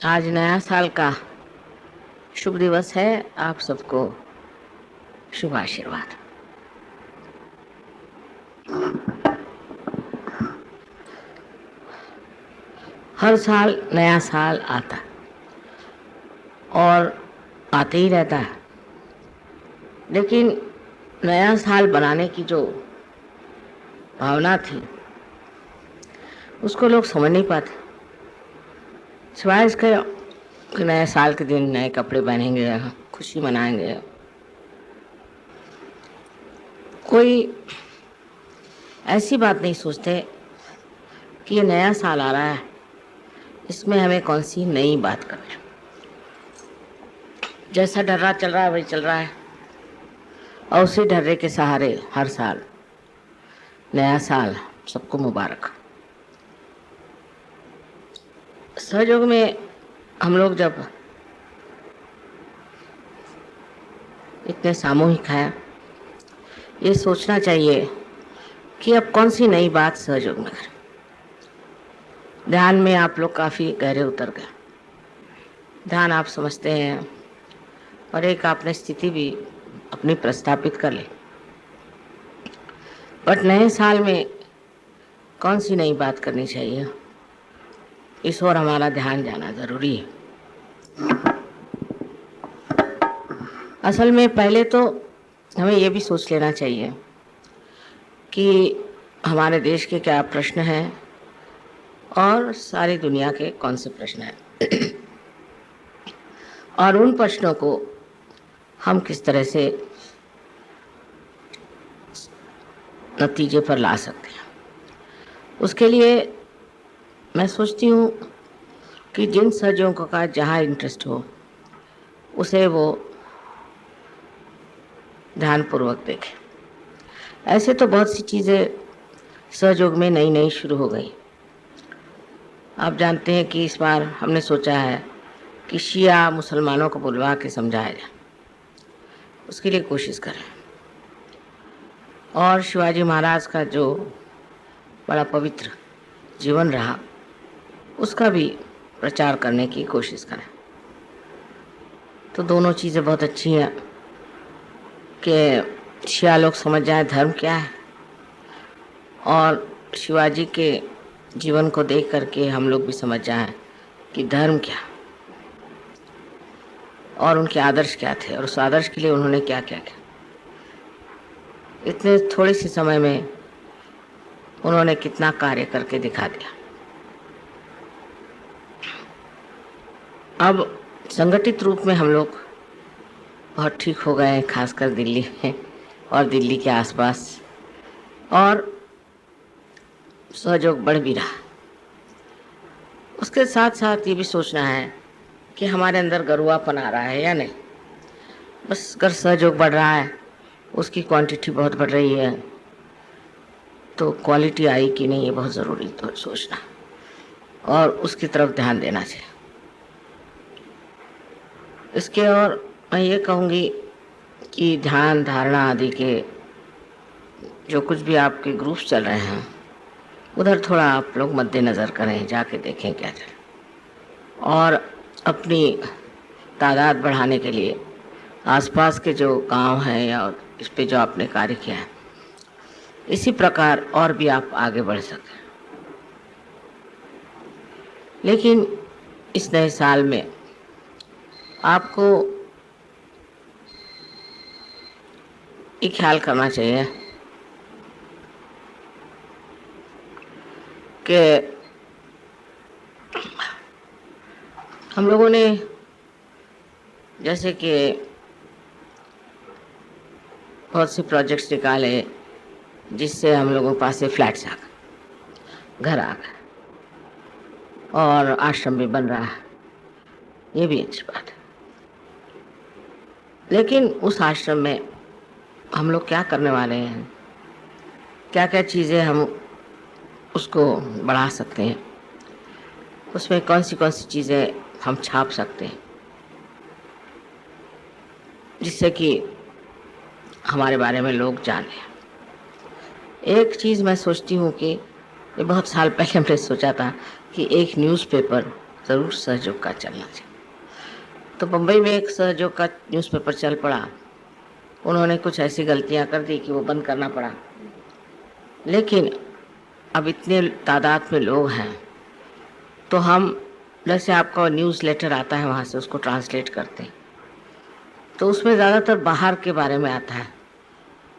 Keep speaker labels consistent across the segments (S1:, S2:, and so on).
S1: आज नया साल का शुभ दिवस है। आप सबको शुभ आशीर्वाद। हर साल नया साल आता है और आते ही रहता है, लेकिन नया साल बनाने की जो भावना थी उसको लोग समझ नहीं पाते। सिवाय इसके कि नए साल के दिन नए कपड़े पहनेंगे, खुशी मनाएंगे, कोई ऐसी बात नहीं सोचते कि ये नया साल आ रहा है, इसमें हमें कौन सी नई बात करनी। जैसा ढर्रा चल रहा है वही चल रहा है, और उसी ढर्रे के सहारे हर साल नया साल सबको मुबारक। सहयोग में हम लोग जब इतने सामूहिक हैं, ये सोचना चाहिए कि अब कौन सी नई बात सहयोग में करें। ध्यान में आप लोग काफ़ी गहरे उतर गए, ध्यान आप समझते हैं और एक आपने स्थिति भी अपनी प्रस्थापित कर ली। बट नए साल में कौन सी नई बात करनी चाहिए, इस ओर हमारा ध्यान जाना ज़रूरी है। असल में पहले तो हमें ये भी सोच लेना चाहिए कि हमारे देश के क्या प्रश्न हैं और सारी दुनिया के कौन से प्रश्न हैं और उन प्रश्नों को हम किस तरह से नतीजे पर ला सकते हैं। उसके लिए मैं सोचती हूँ कि जिन सहयोगों का जहाँ इंटरेस्ट हो उसे वो ध्यानपूर्वक देखें। ऐसे तो बहुत सी चीज़ें सहयोग में नई नई शुरू हो गई। आप जानते हैं कि इस बार हमने सोचा है कि शिया मुसलमानों को बुलवा के समझाया जाए, उसके लिए कोशिश करें। और शिवाजी महाराज का जो बड़ा पवित्र जीवन रहा उसका भी प्रचार करने की कोशिश करें। तो दोनों चीज़ें बहुत अच्छी हैं कि शिया लोग समझ जाएं धर्म क्या है, और शिवाजी के जीवन को देख करके हम लोग भी समझ जाएं कि धर्म क्या और उनके आदर्श क्या थे और उस आदर्श के लिए उन्होंने क्या क्या किया। इतने थोड़े से समय में उन्होंने कितना कार्य करके दिखा दिया। अब संगठित रूप में हम लोग बहुत ठीक हो गए हैं, खासकर दिल्ली में और दिल्ली के आसपास, और सहयोग बढ़ भी रहा। उसके साथ साथ ये भी सोचना है कि हमारे अंदर गरुआपन आ रहा है या नहीं। बस अगर सहयोग बढ़ रहा है, उसकी क्वांटिटी बहुत बढ़ रही है, तो क्वालिटी आई कि नहीं ये बहुत ज़रूरी तो सोचना और उसकी तरफ ध्यान देना चाहिए। इसके और मैं ये कहूँगी कि ध्यान धारणा आदि के जो कुछ भी आपके ग्रुप्स चल रहे हैं उधर थोड़ा आप लोग मद्देनज़र करें, जाके देखें क्या चल, और अपनी तादाद बढ़ाने के लिए आसपास के जो गांव हैं या इस पे जो आपने कार्य किया है, इसी प्रकार और भी आप आगे बढ़ सकें। लेकिन इस नए साल में आपको ये ख्याल करना चाहिए कि हम लोगों ने जैसे कि बहुत से प्रोजेक्ट्स निकाले जिससे हम लोगों के पास से फ्लैट्स आ गए, घर आ गए, और आश्रम भी बन रहा है, ये भी अच्छी बात है। लेकिन उस आश्रम में हम लोग क्या करने वाले हैं, क्या क्या चीज़ें हम उसको बढ़ा सकते हैं, उसमें कौन सी चीज़ें हम छाप सकते हैं जिससे कि हमारे बारे में लोग जानें। एक चीज़ मैं सोचती हूँ कि ये बहुत साल पहले हमने सोचा था कि एक न्यूज़पेपर ज़रूर सहयोग का चलना चाहिए। तो बम्बई में एक सहयोग का न्यूज़पेपर चल पड़ा, उन्होंने कुछ ऐसी गलतियां कर दी कि वो बंद करना पड़ा। लेकिन अब इतने तादाद में लोग हैं तो हम, जैसे आपका न्यूज़ लेटर आता है वहाँ से उसको ट्रांसलेट करते हैं, तो उसमें ज़्यादातर बाहर के बारे में आता है।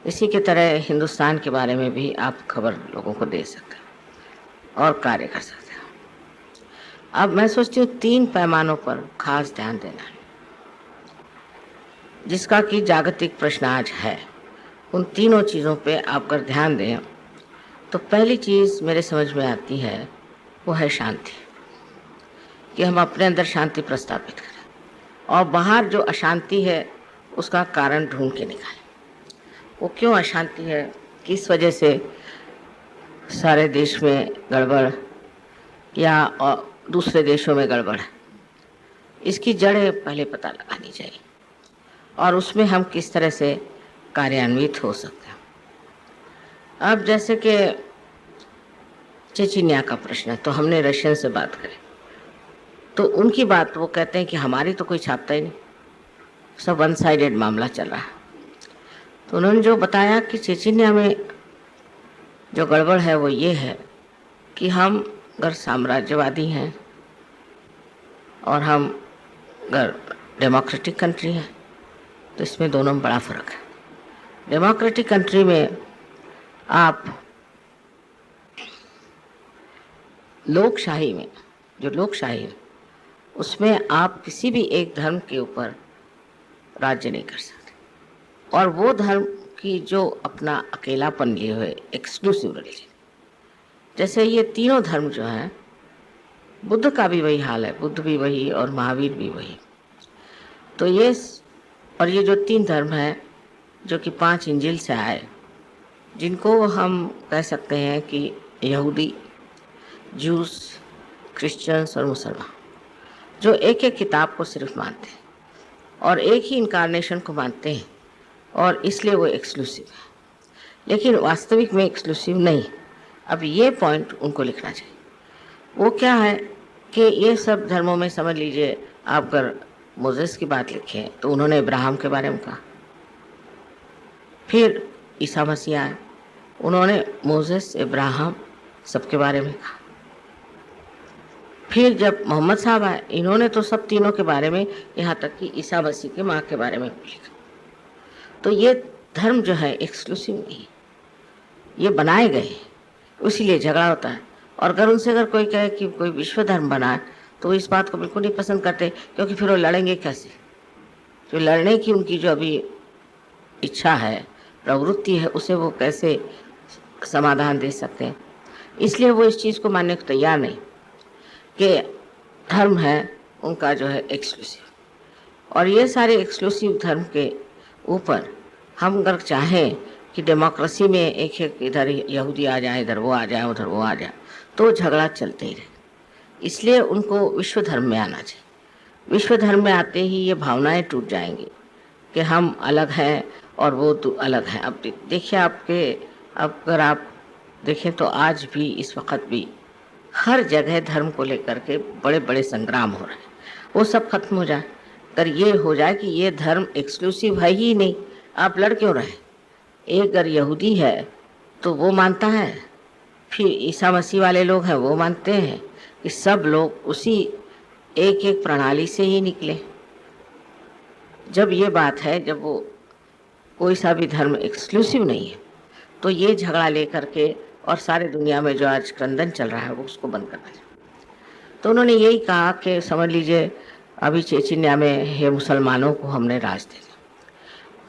S1: इसी के तरह हिंदुस्तान के बारे में भी आप खबर लोगों को दे सकते हैं और कार्य कर सकते हैं। अब मैं सोचती हूँ 3 पैमानों पर खास ध्यान देना है, जिसका कि जागतिक प्रश्न आज है। उन तीनों चीज़ों पे आप अगर ध्यान दें तो पहली चीज़ मेरे समझ में आती है वो है शांति, कि हम अपने अंदर शांति प्रस्थापित करें और बाहर जो अशांति है उसका कारण ढूंढ के निकालें। वो क्यों अशांति है, किस वजह से सारे देश में गड़बड़ या दूसरे देशों में गड़बड़ है, इसकी जड़ें पहले पता लगानी चाहिए और उसमें हम किस तरह से कार्यान्वित हो सकते हैं। अब जैसे कि चेचिनिया का प्रश्न है, तो हमने रशियन से बात करी तो उनकी बात वो कहते हैं कि हमारी तो कोई छापता ही नहीं, सब वन साइडेड मामला चल रहा है। तो उन्होंने जो बताया कि चेचिनिया में जो गड़बड़ है वो ये है कि हम अगर साम्राज्यवादी हैं और हम अगर डेमोक्रेटिक कंट्री है तो इसमें दोनों में बड़ा फ़र्क है। डेमोक्रेटिक कंट्री में आप लोकशाही में, जो लोकशाही है उसमें आप किसी भी एक धर्म के ऊपर राज्य नहीं कर सकते, और वो धर्म की जो अपना अकेलापन लिए हुए एक्सक्लूसिव रिलीजन, जैसे ये तीनों धर्म जो हैं, बुद्ध का भी वही हाल है, बुद्ध भी वही और महावीर भी वही। तो ये और ये जो 3 धर्म हैं जो कि 5 इंजिल से आए, जिनको हम कह सकते हैं कि यहूदी, जूस, क्रिश्चियंस और मुसलमान, जो एक एक किताब को सिर्फ मानते हैं और एक ही इनकारनेशन को मानते हैं और इसलिए वो एक्सक्लूसिव है, लेकिन वास्तविक में एक्सक्लूसिव नहीं। अब ये पॉइंट उनको लिखना चाहिए। वो क्या है कि ये सब धर्मों में समझ लीजिए, आप अगर मोसेस की बात लिखें तो उन्होंने इब्राहिम के बारे में कहा, फिर ईसा मसीह आए, उन्होंने मोसेस, इब्राहिम सबके बारे में कहा, फिर जब मोहम्मद साहब आए इन्होंने तो सब तीनों के बारे में, यहाँ तक कि ईसा मसीह के माँ के बारे में लिखा। तो ये धर्म जो है एक्सक्लूसिव नहीं, ये बनाए गए, इसीलिए झगड़ा होता है। और अगर उनसे अगर कोई कहे कि कोई विश्व धर्म बनाए तो वो इस बात को बिल्कुल नहीं पसंद करते, क्योंकि फिर वो लड़ेंगे कैसे। जो लड़ने की उनकी जो अभी इच्छा है, प्रवृत्ति है, उसे वो कैसे समाधान दे सकते हैं। इसलिए वो इस चीज़ को मानने को तैयार नहीं कि धर्म है उनका जो है एक्सक्लूसिव, और ये सारे एक्सक्लूसिव धर्म के ऊपर हम अगर चाहें कि डेमोक्रेसी में एक एक इधर यहूदी आ जाए, इधर वो आ जाए, उधर वो आ जाए, तो झगड़ा चलते ही रहे। इसलिए उनको विश्व धर्म में आना चाहिए। विश्व धर्म में आते ही ये भावनाएं टूट जाएंगी कि हम अलग हैं और वो तो अलग हैं। अब देखिए अब अगर आप देखें तो आज भी, इस वक्त भी हर जगह धर्म को लेकर के बड़े बड़े संग्राम हो रहे हैं। वो सब खत्म हो जाए, अगर ये हो जाए कि ये धर्म एक्सक्लूसिव है ही नहीं, आप लड़ क्यों रहे। एक अगर यहूदी है तो वो मानता है, फिर ईसा मसीह वाले लोग हैं वो मानते हैं कि सब लोग उसी एक एक प्रणाली से ही निकले। जब ये बात है, जब वो कोई सा भी धर्म एक्सक्लूसिव नहीं है, तो ये झगड़ा लेकर के और सारे दुनिया में जो आज क्रंदन चल रहा है वो उसको बंद करना चाहिए। तो उन्होंने यही कहा कि समझ लीजिए अभी चेचिनिया में ये मुसलमानों को हमने राज दे दिया,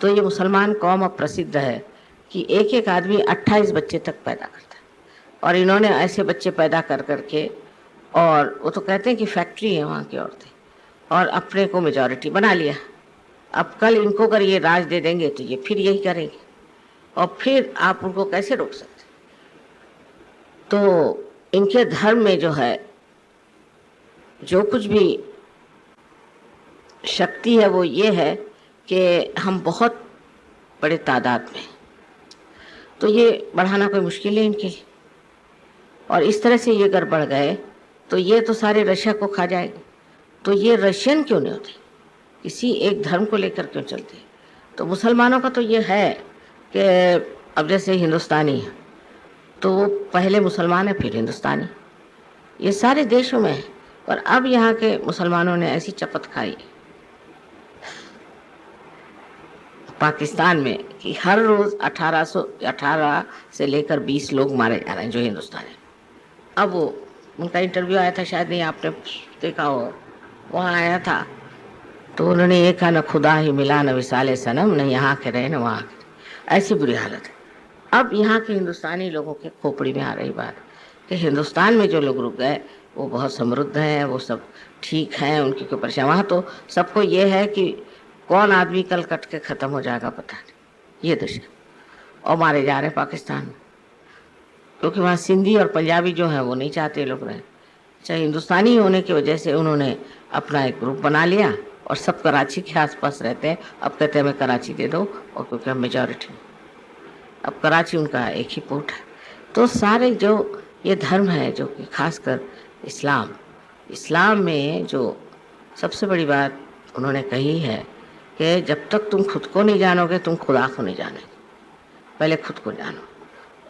S1: तो ये मुसलमान कौम अब प्रसिद्ध है कि एक एक आदमी 28 बच्चे तक पैदा करता है, और इन्होंने ऐसे बच्चे पैदा कर करके, और वो तो कहते हैं कि फैक्ट्री है वहाँ की औरतें, और अपने को मेजॉरिटी बना लिया। अब कल इनको अगर ये राज दे देंगे तो ये फिर यही करेंगे, और फिर आप उनको कैसे रोक सकते। तो इनके धर्म में जो है जो कुछ भी शक्ति है वो ये है कि हम बहुत बड़े तादाद में, तो ये बढ़ाना कोई मुश्किल है इनके लिए। और इस तरह से ये अगर बढ़ गए तो ये तो सारे रशिया को खा जाएंगे। तो ये रशियन क्यों नहीं होते, किसी एक धर्म को लेकर क्यों चलते? तो मुसलमानों का तो ये है कि अब जैसे हिंदुस्तानी है तो वो पहले मुसलमान है फिर हिंदुस्तानी, ये सारे देशों में है। पर अब यहाँ के मुसलमानों ने ऐसी चपत खाई पाकिस्तान में कि हर रोज़ 1818 से लेकर 20 लोग मारे जा रहे हैं जो हिंदुस्तानी। अब वो उनका इंटरव्यू आया था, शायद नहीं आपने देखा हो, वहाँ आया था तो उन्होंने ये कहा, न खुदा ही मिला न विसाले सनम, न यहाँ के रहे न वहाँ के। ऐसी बुरी हालत है। अब यहाँ के हिंदुस्तानी लोगों के खोपड़ी में आ रही बात कि हिंदुस्तान में जो लोग रुक गए वो बहुत समृद्ध हैं, वो सब ठीक हैं, उनकी कोई परेशानी। वहाँ तो सबको ये है कि कौन आदमी कल कट के ख़त्म हो जाएगा पता नहीं, ये दशा। और मारे जा रहे हैं पाकिस्तान में, क्योंकि वहाँ सिंधी और पंजाबी जो हैं वो नहीं चाहते लोग रहे। चाहे हिंदुस्तानी होने की वजह से उन्होंने अपना एक ग्रुप बना लिया और सब कराची के आसपास रहते हैं। अब कहते हैं हमें कराची दे दो, और क्योंकि हम मेजॉरिटी, अब कराची उनका एक ही पोर्ट है। तो सारे जो ये धर्म है जो कि खासकर इस्लाम में जो सबसे बड़ी बात उन्होंने कही है कि जब तक तुम खुद को नहीं जानोगे तुम खुदा को नहीं जाने, पहले खुद को जानो।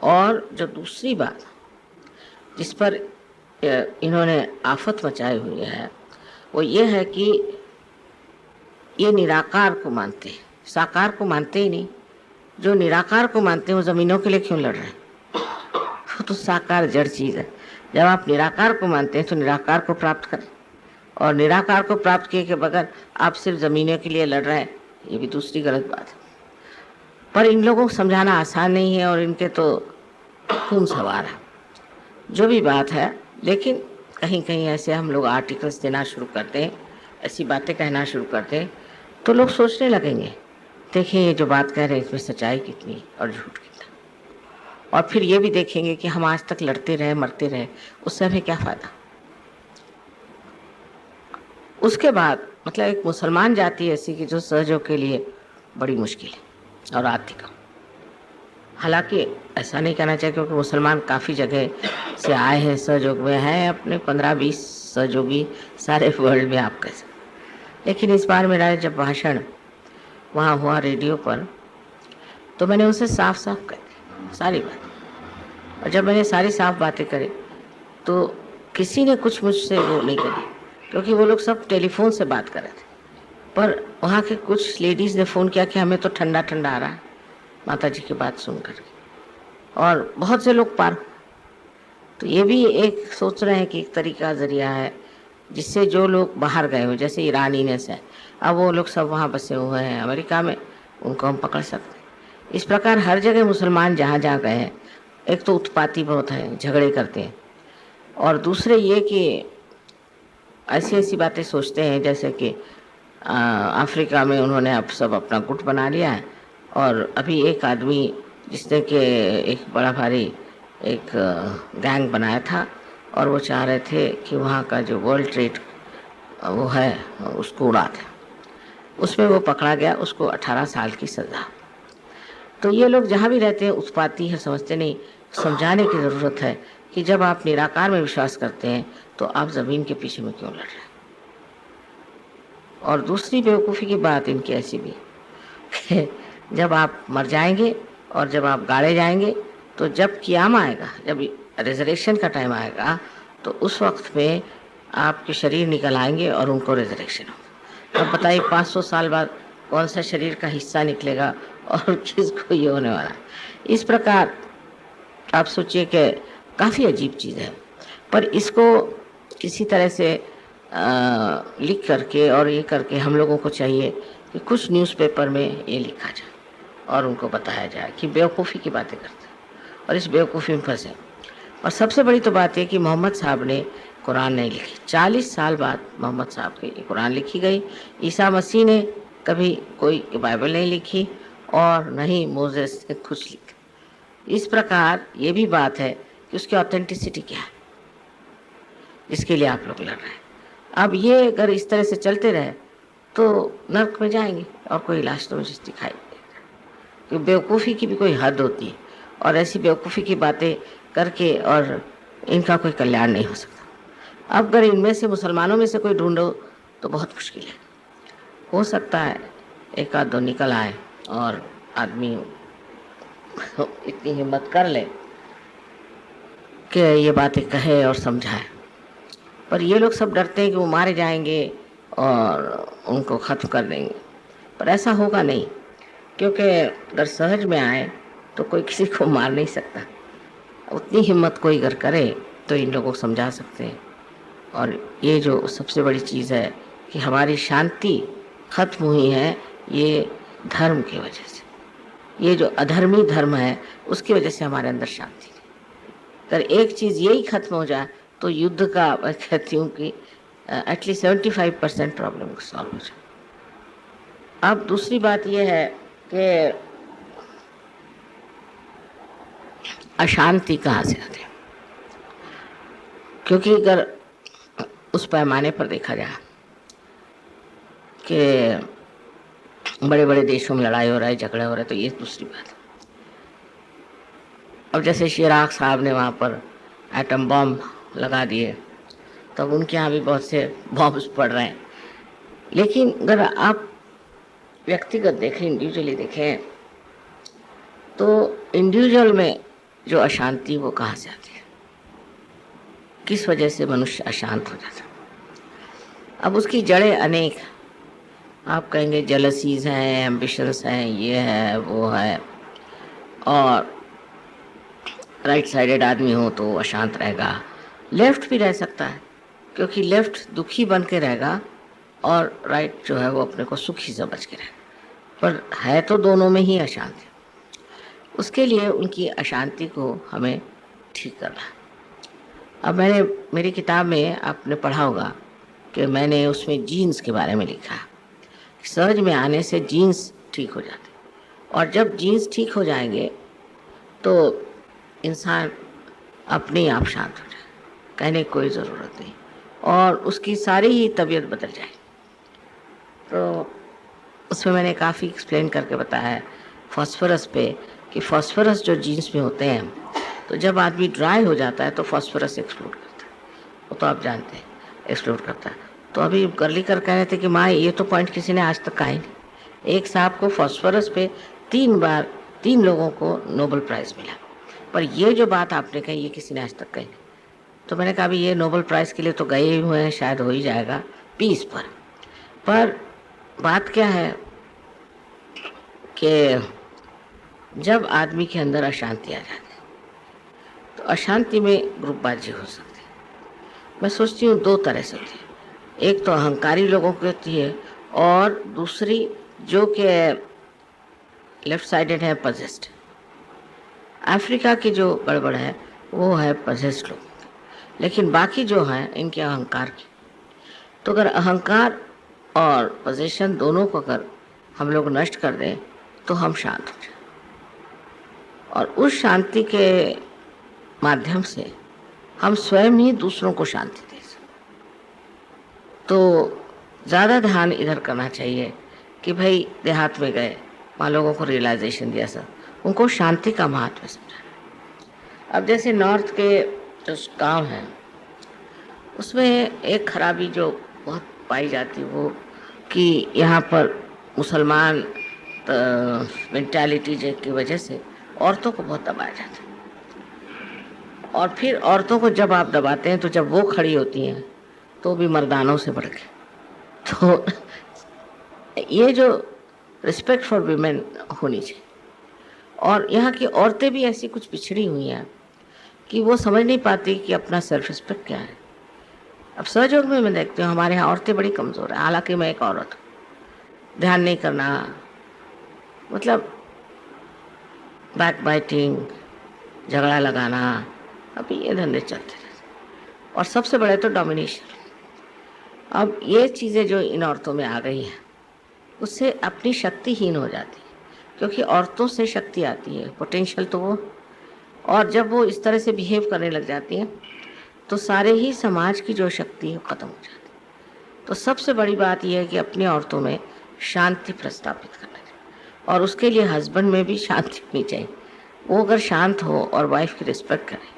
S1: और जो दूसरी बात जिस पर इन्होंने आफत मचाई हुई है वो ये है कि ये निराकार को मानते हैं, साकार को मानते ही नहीं। जो निराकार को मानते हैं वो ज़मीनों के लिए क्यों लड़ रहे हैं? वो तो साकार जड़ चीज़ है। जब आप निराकार को मानते हैं तो निराकार को प्राप्त करें, और निराकार को प्राप्त किए के बगैर आप सिर्फ ज़मीनों के लिए लड़ रहे हैं, ये भी दूसरी गलत बात है। पर इन लोगों को समझाना आसान नहीं है और इनके तो खून सवार है जो भी बात है। लेकिन कहीं कहीं ऐसे हम लोग आर्टिकल्स देना शुरू करते हैं, ऐसी बातें कहना शुरू करते हैं तो लोग सोचने लगेंगे, देखें ये जो बात कह रहे हैं इसमें सच्चाई कितनी और झूठ कितना। और फिर ये भी देखेंगे कि हम आज तक लड़ते रहे मरते रहे, उससे हमें क्या फ़ायदा। उसके बाद मतलब एक मुसलमान जाति ऐसी कि जो सहयोग के लिए बड़ी मुश्किल है और आर्थिक। हालांकि ऐसा नहीं कहना चाहिए क्योंकि मुसलमान काफ़ी जगह से आए हैं, सहयोग में हैं, अपने 15-20 सहयोगी सारे वर्ल्ड में आप कह सकते। लेकिन इस बार मेरा जब भाषण वहाँ हुआ रेडियो पर तो मैंने उनसे साफ साफ कह दी सारी बात। और जब मैंने सारी साफ बातें करी तो किसी ने कुछ मुझसे वो नहीं करी, क्योंकि वो लोग सब टेलीफोन से बात कर रहे थे। पर वहाँ के कुछ लेडीज़ ने फ़ोन किया कि हमें तो ठंडा ठंडा आ रहा है माता जी की बात सुन कर। और बहुत से लोग पार, तो ये भी एक सोच रहे हैं कि एक तरीका ज़रिया है जिससे जो लोग बाहर गए हो, जैसे ईरानी ने से, अब वो लोग सब वहाँ बसे हुए हैं अमेरिका में, उनको हम पकड़ सकते हैं। इस प्रकार हर जगह मुसलमान जहाँ जहाँ गए हैं, एक तो उत्पाती बहुत है, झगड़े करते हैं, और दूसरे ये कि ऐसी ऐसी बातें सोचते हैं जैसे कि अफ्रीका में उन्होंने अब सब अपना गुट बना लिया है। और अभी एक आदमी जिसने कि एक बड़ा भारी एक गैंग बनाया था और वो चाह रहे थे कि वहाँ का जो वर्ल्ड ट्रेड वो है उसको उड़ा दें, उसमें वो पकड़ा गया, उसको 18 साल की सज़ा। तो ये लोग जहाँ भी रहते हैं उत्पाती है, समझते नहीं। समझाने की ज़रूरत है कि जब आप निराकार में विश्वास करते हैं तो आप ज़मीन के पीछे में क्यों लड़ रहे हैं। और दूसरी बेवकूफ़ी की बात इनकी ऐसी भी कि जब आप मर जाएंगे और जब आप गाड़े जाएंगे तो जब क़याम आएगा, जब रिजरेक्शन का टाइम आएगा, तो उस वक्त में आपके शरीर निकल आएंगे और उनको रिजरेक्शन होगा। अब बताइए 500 साल बाद कौन सा शरीर का हिस्सा निकलेगा और किसको ये होने वाला है। इस प्रकार आप सोचिए कि काफ़ी अजीब चीज़ है, पर इसको किसी तरह से लिख करके और ये करके हम लोगों को चाहिए कि कुछ न्यूज़पेपर में ये लिखा जाए और उनको बताया जाए कि बेवकूफ़ी की बातें करते हैं और इस बेवकूफ़ी में फंसे। और सबसे बड़ी तो बात है कि मोहम्मद साहब ने कुरान नहीं लिखी। 40 साल बाद मोहम्मद साहब की कुरान लिखी गई। ईसा मसीह ने कभी कोई बाइबल नहीं लिखी और न ही मोसेस ने कुछ लिखा। इस प्रकार ये भी बात है कि उसकी ऑथेंटिसिटी क्या है जिसके लिए आप लोग लड़ रहे हैं। अब ये अगर इस तरह से चलते रहे तो नर्क में जाएंगे और कोई इलाज तो मुझे दिखाई देगा। कि बेवकूफ़ी की भी कोई हद होती है और ऐसी बेवकूफ़ी की बातें करके और इनका कोई कल्याण नहीं हो सकता। अब अगर इनमें से मुसलमानों में से कोई ढूंढो तो बहुत मुश्किल है। हो सकता है एक आध दो निकल आए और आदमी इतनी हिम्मत कर ले कि ये बातें कहे और समझाए, पर ये लोग सब डरते हैं कि वो मारे जाएंगे और उनको ख़त्म कर देंगे। पर ऐसा होगा नहीं, क्योंकि अगर सहज में आए तो कोई किसी को मार नहीं सकता। उतनी हिम्मत कोई अगर करे तो इन लोगों को समझा सकते हैं। और ये जो सबसे बड़ी चीज़ है कि हमारी शांति खत्म हुई है, ये धर्म की वजह से। ये जो अधर्मी धर्म है उसकी वजह से हमारे अंदर शांति नहीं। अगर एक चीज़ यही खत्म हो जाए तो युद्ध का मैं कहती हूँ कि एटलीस्ट 75% प्रॉब्लम सॉल्व हो जाए। अब दूसरी बात यह है कि अशांति कहाँ से आती है, क्योंकि अगर उस पैमाने पर देखा जाए कि बड़े बड़े देशों में लड़ाई हो रहा है, झगड़े हो रहे हैं, तो ये दूसरी बात है। अब जैसे शिराक साहब ने वहाँ पर एटम बॉम्ब लगा दिए, तब उनके यहाँ भी बहुत से बॉम्ब्स पड़ रहे हैं। लेकिन अगर आप व्यक्तिगत देखें, इंडिविजुअली देखें, तो इंडिविजुअल में जो अशांति वो कहाँ से आती है, किस वजह से मनुष्य अशांत हो जाता है। अब उसकी जड़ें अनेक। आप कहेंगे जेलसीज हैं, एम्बिशंस हैं, ये है वो है, और राइट साइडेड आदमी हो तो अशांत रहेगा। लेफ्ट भी रह सकता है, क्योंकि लेफ्ट दुखी बन के रहेगा और राइट जो है वो अपने को सुखी समझ के रहेगा, पर है तो दोनों में ही अशांत है। उसके लिए उनकी अशांति को हमें ठीक करना है। अब मैंने मेरी किताब में आपने पढ़ा होगा कि मैंने उसमें जीन्स के बारे में लिखा है। सहज में आने से जीन्स ठीक हो जाते, और जब जीन्स ठीक हो जाएंगे तो इंसान अपने आप शांत हो जाए, कहने की कोई ज़रूरत नहीं, और उसकी सारी ही तबीयत बदल जाए। तो उसमें मैंने काफ़ी एक्सप्लेन करके बताया है फॉस्फोरस पे, कि फॉस्फोरस जो जीन्स में होते हैं, तो जब आदमी ड्राई हो जाता है तो फॉस्फोरस एक्सप्लोड करता है। वो तो आप जानते हैं एक्सप्लोड करता है। तो अभी गर्ली कर कह रहे थे कि माँ ये तो पॉइंट किसी ने आज तक कहा ही नहीं। एक साहब को फॉस्फोरस पे 3 लोगों को नोबेल प्राइज़ मिला, पर ये जो बात आपने कही ये किसी ने आज तक कही नहीं। तो मैंने कहा भी ये नोबेल प्राइज़ के लिए तो गए हुए हैं, शायद हो ही जाएगा पीस पर बात क्या है कि जब आदमी के अंदर अशांति आ जाती है तो अशांति में ग्रुपबाजी हो सकती है। मैं सोचती हूँ 2 तरह से होती है। एक तो अहंकारी लोगों की होती है, और दूसरी जो कि लेफ्ट साइडेड है, पजेस्ट। अफ्रीका की जो गड़बड़ है वो है पजेस्ट लोग, लेकिन बाकी जो हैं इनके अहंकार की। तो अगर अहंकार और पोजीशन दोनों को अगर हम लोग नष्ट कर दें तो हम शांत हो जाए, और उस शांति के माध्यम से हम स्वयं ही दूसरों को शांति दे सकते। तो ज़्यादा ध्यान इधर करना चाहिए कि भाई देहात में गए, वहाँ लोगों को रियलाइजेशन दिया सर, उनको शांति का महत्व समझा। अब जैसे नॉर्थ के जो गाँव हैं उसमें एक खराबी जो बहुत पाई जाती वो कि यहाँ पर मुसलमान मेंटालिटी की वजह से औरतों को बहुत दबाया जाता है, और फिर औरतों को जब आप दबाते हैं तो जब वो खड़ी होती हैं तो भी मर्दानों से बढ़ के। तो ये जो रिस्पेक्ट फॉर वीमेन होनी चाहिए, और यहाँ की औरतें भी ऐसी कुछ पिछड़ी हुई हैं कि वो समझ नहीं पाती कि अपना सेल्फ रिस्पेक्ट क्या है। अब सहयोग में मैं देखती हूँ हमारे यहाँ औरतें बड़ी कमज़ोर हैं, हालांकि मैं एक औरत हूँ। ध्यान नहीं करना, मतलब बैक बाइटिंग, झगड़ा लगाना, अभी ये धंधे चलते रहते, और सबसे बड़े तो डोमिनेशन। अब ये चीज़ें जो इन औरतों में आ गई हैं उससे अपनी शक्तिहीन हो जाती है, क्योंकि औरतों से शक्ति आती है, पोटेंशियल तो वो, और जब वो इस तरह से बिहेव करने लग जाती हैं तो सारे ही समाज की जो शक्ति है ख़त्म हो जाती है। तो सबसे बड़ी बात यह है कि अपनी औरतों में शांति प्रस्थापित करना चाहिए, और उसके लिए हस्बैंड में भी शांति होनी चाहिए। वो अगर शांत हो और वाइफ की रिस्पेक्ट करे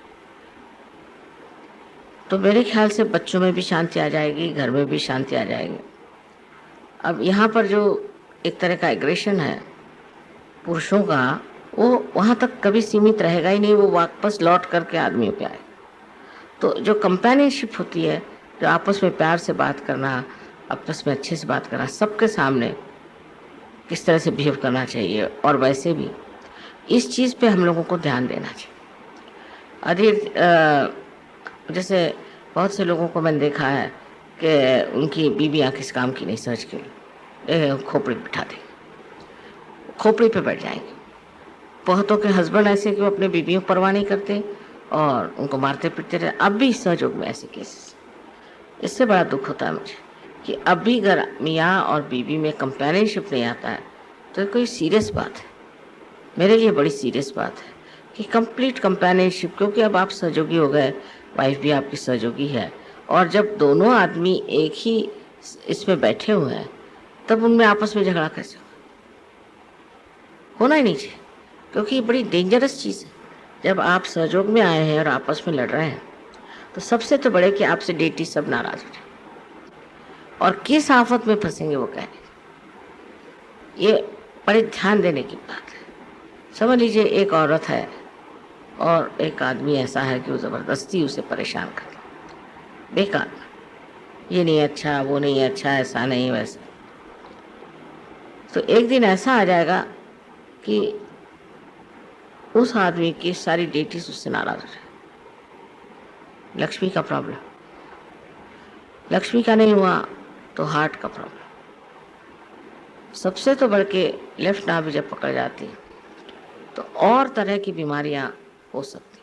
S1: तो मेरे ख्याल से बच्चों में भी शांति आ जाएगी, घर में भी शांति आ जाएगी। अब यहाँ पर जो एक तरह का एग्रेशन है पुरुषों का, वो वहाँ तक कभी सीमित रहेगा ही नहीं, वो वापस लौट करके आदमियों पे आए। तो जो कंपेनियनशिप होती है, जो आपस में प्यार से बात करना, आपस में अच्छे से बात करना, सबके सामने किस तरह से बिहेव करना चाहिए, और वैसे भी इस चीज़ पे हम लोगों को ध्यान देना चाहिए। जैसे बहुत से लोगों को मैंने देखा है कि उनकी बीवियाँ किस काम की नहीं, सर्च के लिए खोपड़ी बिठा दें, खोपड़ी पे बैठ जाएंगे। बहुतों के हस्बैंड ऐसे कि वो अपने बीवियों को परवाह नहीं करते और उनको मारते पीटते रहे। अब भी सहयोग में ऐसे केसेस, इससे बड़ा दुख होता है मुझे कि अब भी अगर मियाँ और बीवी में कंपेनियनशिप नहीं आता है तो ये कोई सीरियस बात है, मेरे लिए बड़ी सीरियस बात है कि कंप्लीट कंपेनियनशिप। क्योंकि अब आप सहयोगी हो गए, वाइफ भी आपकी सहयोगी है, और जब दोनों आदमी एक ही इसमें बैठे हुए हैं तब उनमें आपस में झगड़ा कैसे होना ही नहीं चाहिए, क्योंकि ये बड़ी डेंजरस चीज़ है। जब आप सहयोग में आए हैं और आपस में लड़ रहे हैं तो सबसे तो बड़े कि आपसे डेटी सब नाराज हो जाए और किस आफत में फंसेंगे वो कह रहे। ये बड़े ध्यान देने की बात है। समझ लीजिए एक औरत है और एक आदमी ऐसा है कि वो ज़बरदस्ती उसे परेशान कर, बेकार, ये नहीं अच्छा, वो नहीं अच्छा, ऐसा नहीं वैसा। तो एक दिन ऐसा आ जाएगा कि उस आदमी की सारी डेटीज उससे नाराज हो जाए। लक्ष्मी का प्रॉब्लम, लक्ष्मी का नहीं हुआ तो हार्ट का प्रॉब्लम। सबसे तो बढ़ के लेफ्ट नाभि जब पकड़ जाती तो और तरह की बीमारियां हो सकती।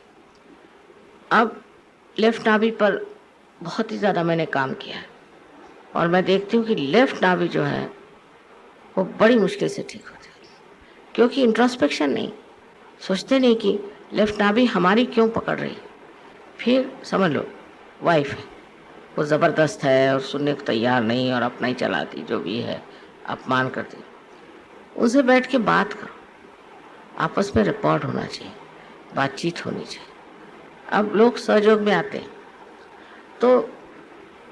S1: अब लेफ्ट नाभि पर बहुत ही ज़्यादा मैंने काम किया है और मैं देखती हूँ कि लेफ्ट नाभि जो है वो बड़ी मुश्किल से ठीक होती है, क्योंकि इंट्रोस्पेक्शन नहीं, सोचते नहीं कि लेफ्ट नाभि हमारी क्यों पकड़ रही। फिर समझ लो वाइफ है, वो ज़बरदस्त है और सुनने को तैयार नहीं और अपना ही चलाती, जो भी है अपमान करती। उनसे बैठ के बात करो, आपस में रिपोर्ट होना चाहिए, बातचीत होनी चाहिए। अब लोग सहयोग में आते हैं तो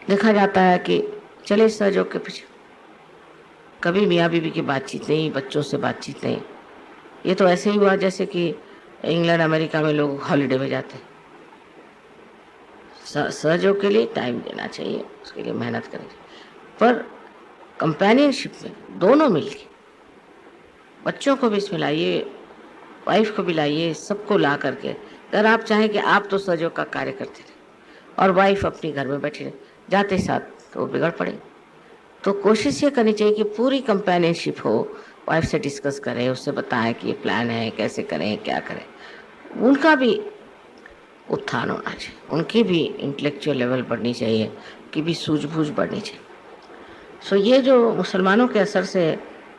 S1: देखा जाता है कि चले सहयोग के पीछे, कभी मियाँ बीवी की बातचीत नहीं, बच्चों से बातचीत नहीं। ये तो ऐसे ही हुआ जैसे कि इंग्लैंड अमेरिका में लोग हॉलीडे में जाते हैं। सहयोग के लिए टाइम देना चाहिए, उसके लिए मेहनत करनी चाहिए, पर कंपेनियनशिप में दोनों मिलके, बच्चों को भी इसमें लाइए, वाइफ को भी लाइए, सबको ला करके। अगर आप चाहें कि आप तो सहयोग का कार्य करते रहे और वाइफ अपनी घर में बैठी रहे, जाते साथ तो बिगड़ पड़े। तो कोशिश ये करनी चाहिए कि पूरी कंपेनियनशिप हो, वाइफ से डिस्कस करें, उससे बताएं कि ये प्लान है, कैसे करें, क्या करें। उनका भी उत्थान होना चाहिए, उनकी भी इंटेलेक्चुअल लेवल बढ़नी चाहिए, उनकी भी सूझबूझ बढ़नी चाहिए। सो ये जो मुसलमानों के असर से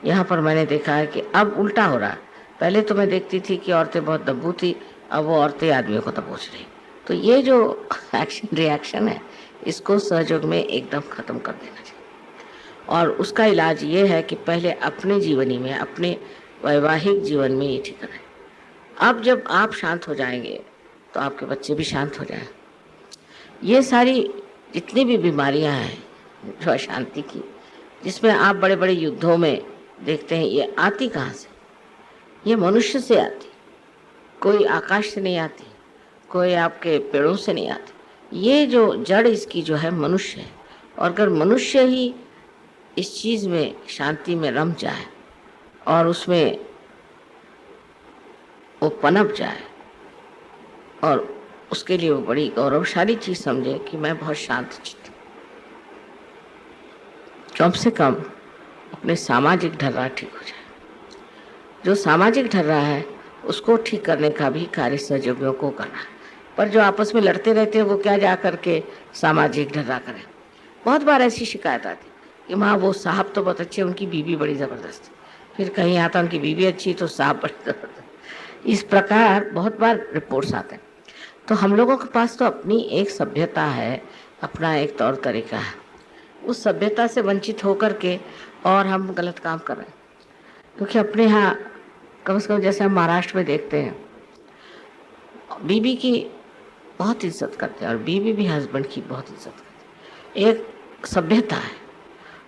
S1: यहाँ पर मैंने देखा है कि अब उल्टा हो रहा है। पहले तो मैं देखती थी कि औरतें बहुत दब्बू थी, अब वो औरतें आदमियों को दबोच रही। तो ये जो एक्शन रिएक्शन है, इसको सहयोग में एकदम ख़त्म कर देना चाहिए। और उसका इलाज ये है कि पहले अपने जीवनी में, अपने वैवाहिक जीवन में ये ठीक है। अब जब आप शांत हो जाएंगे तो आपके बच्चे भी शांत हो जाएं। ये सारी जितनी भी बीमारियां हैं जो अशांति की, जिसमें आप बड़े बड़े युद्धों में देखते हैं, ये आती कहाँ से? ये मनुष्य से आती, कोई आकाश से नहीं आती, कोई आपके पेड़ों से नहीं आती। ये जो जड़ इसकी जो है मनुष्य है। और अगर मनुष्य ही इस चीज़ में शांति में रम जाए और उसमें वो पनप जाए और उसके लिए वो बड़ी गौरवशाली चीज़ समझे कि मैं बहुत शांत चित्त हूँ, कम से कम अपने सामाजिक ढर्रा ठीक हो जाए। जो सामाजिक ढर्रा है उसको ठीक करने का भी कार्य सहयोगियों को करना है। पर जो आपस में लड़ते रहते हैं वो क्या जा करके सामाजिक ढर्रा करें। बहुत बार ऐसी शिकायत आती कि माँ वो साहब तो बहुत अच्छे, उनकी बीवी बड़ी ज़बरदस्त। फिर कहीं आता उनकी बीवी अच्छी तो साहब बड़ी ज़बरदस्त। इस प्रकार बहुत बार रिपोर्ट्स आते हैं। तो हम लोगों के पास तो अपनी एक सभ्यता है, अपना एक तौर तरीका है। उस सभ्यता से वंचित होकर के और हम गलत काम कर रहे हैं। क्योंकि अपने यहाँ कम से कम जैसे हम महाराष्ट्र में देखते हैं, बीवी की बहुत इज्जत करते हैं और बीवी भी हस्बैंड की बहुत इज्जत करती है। एक सभ्यता है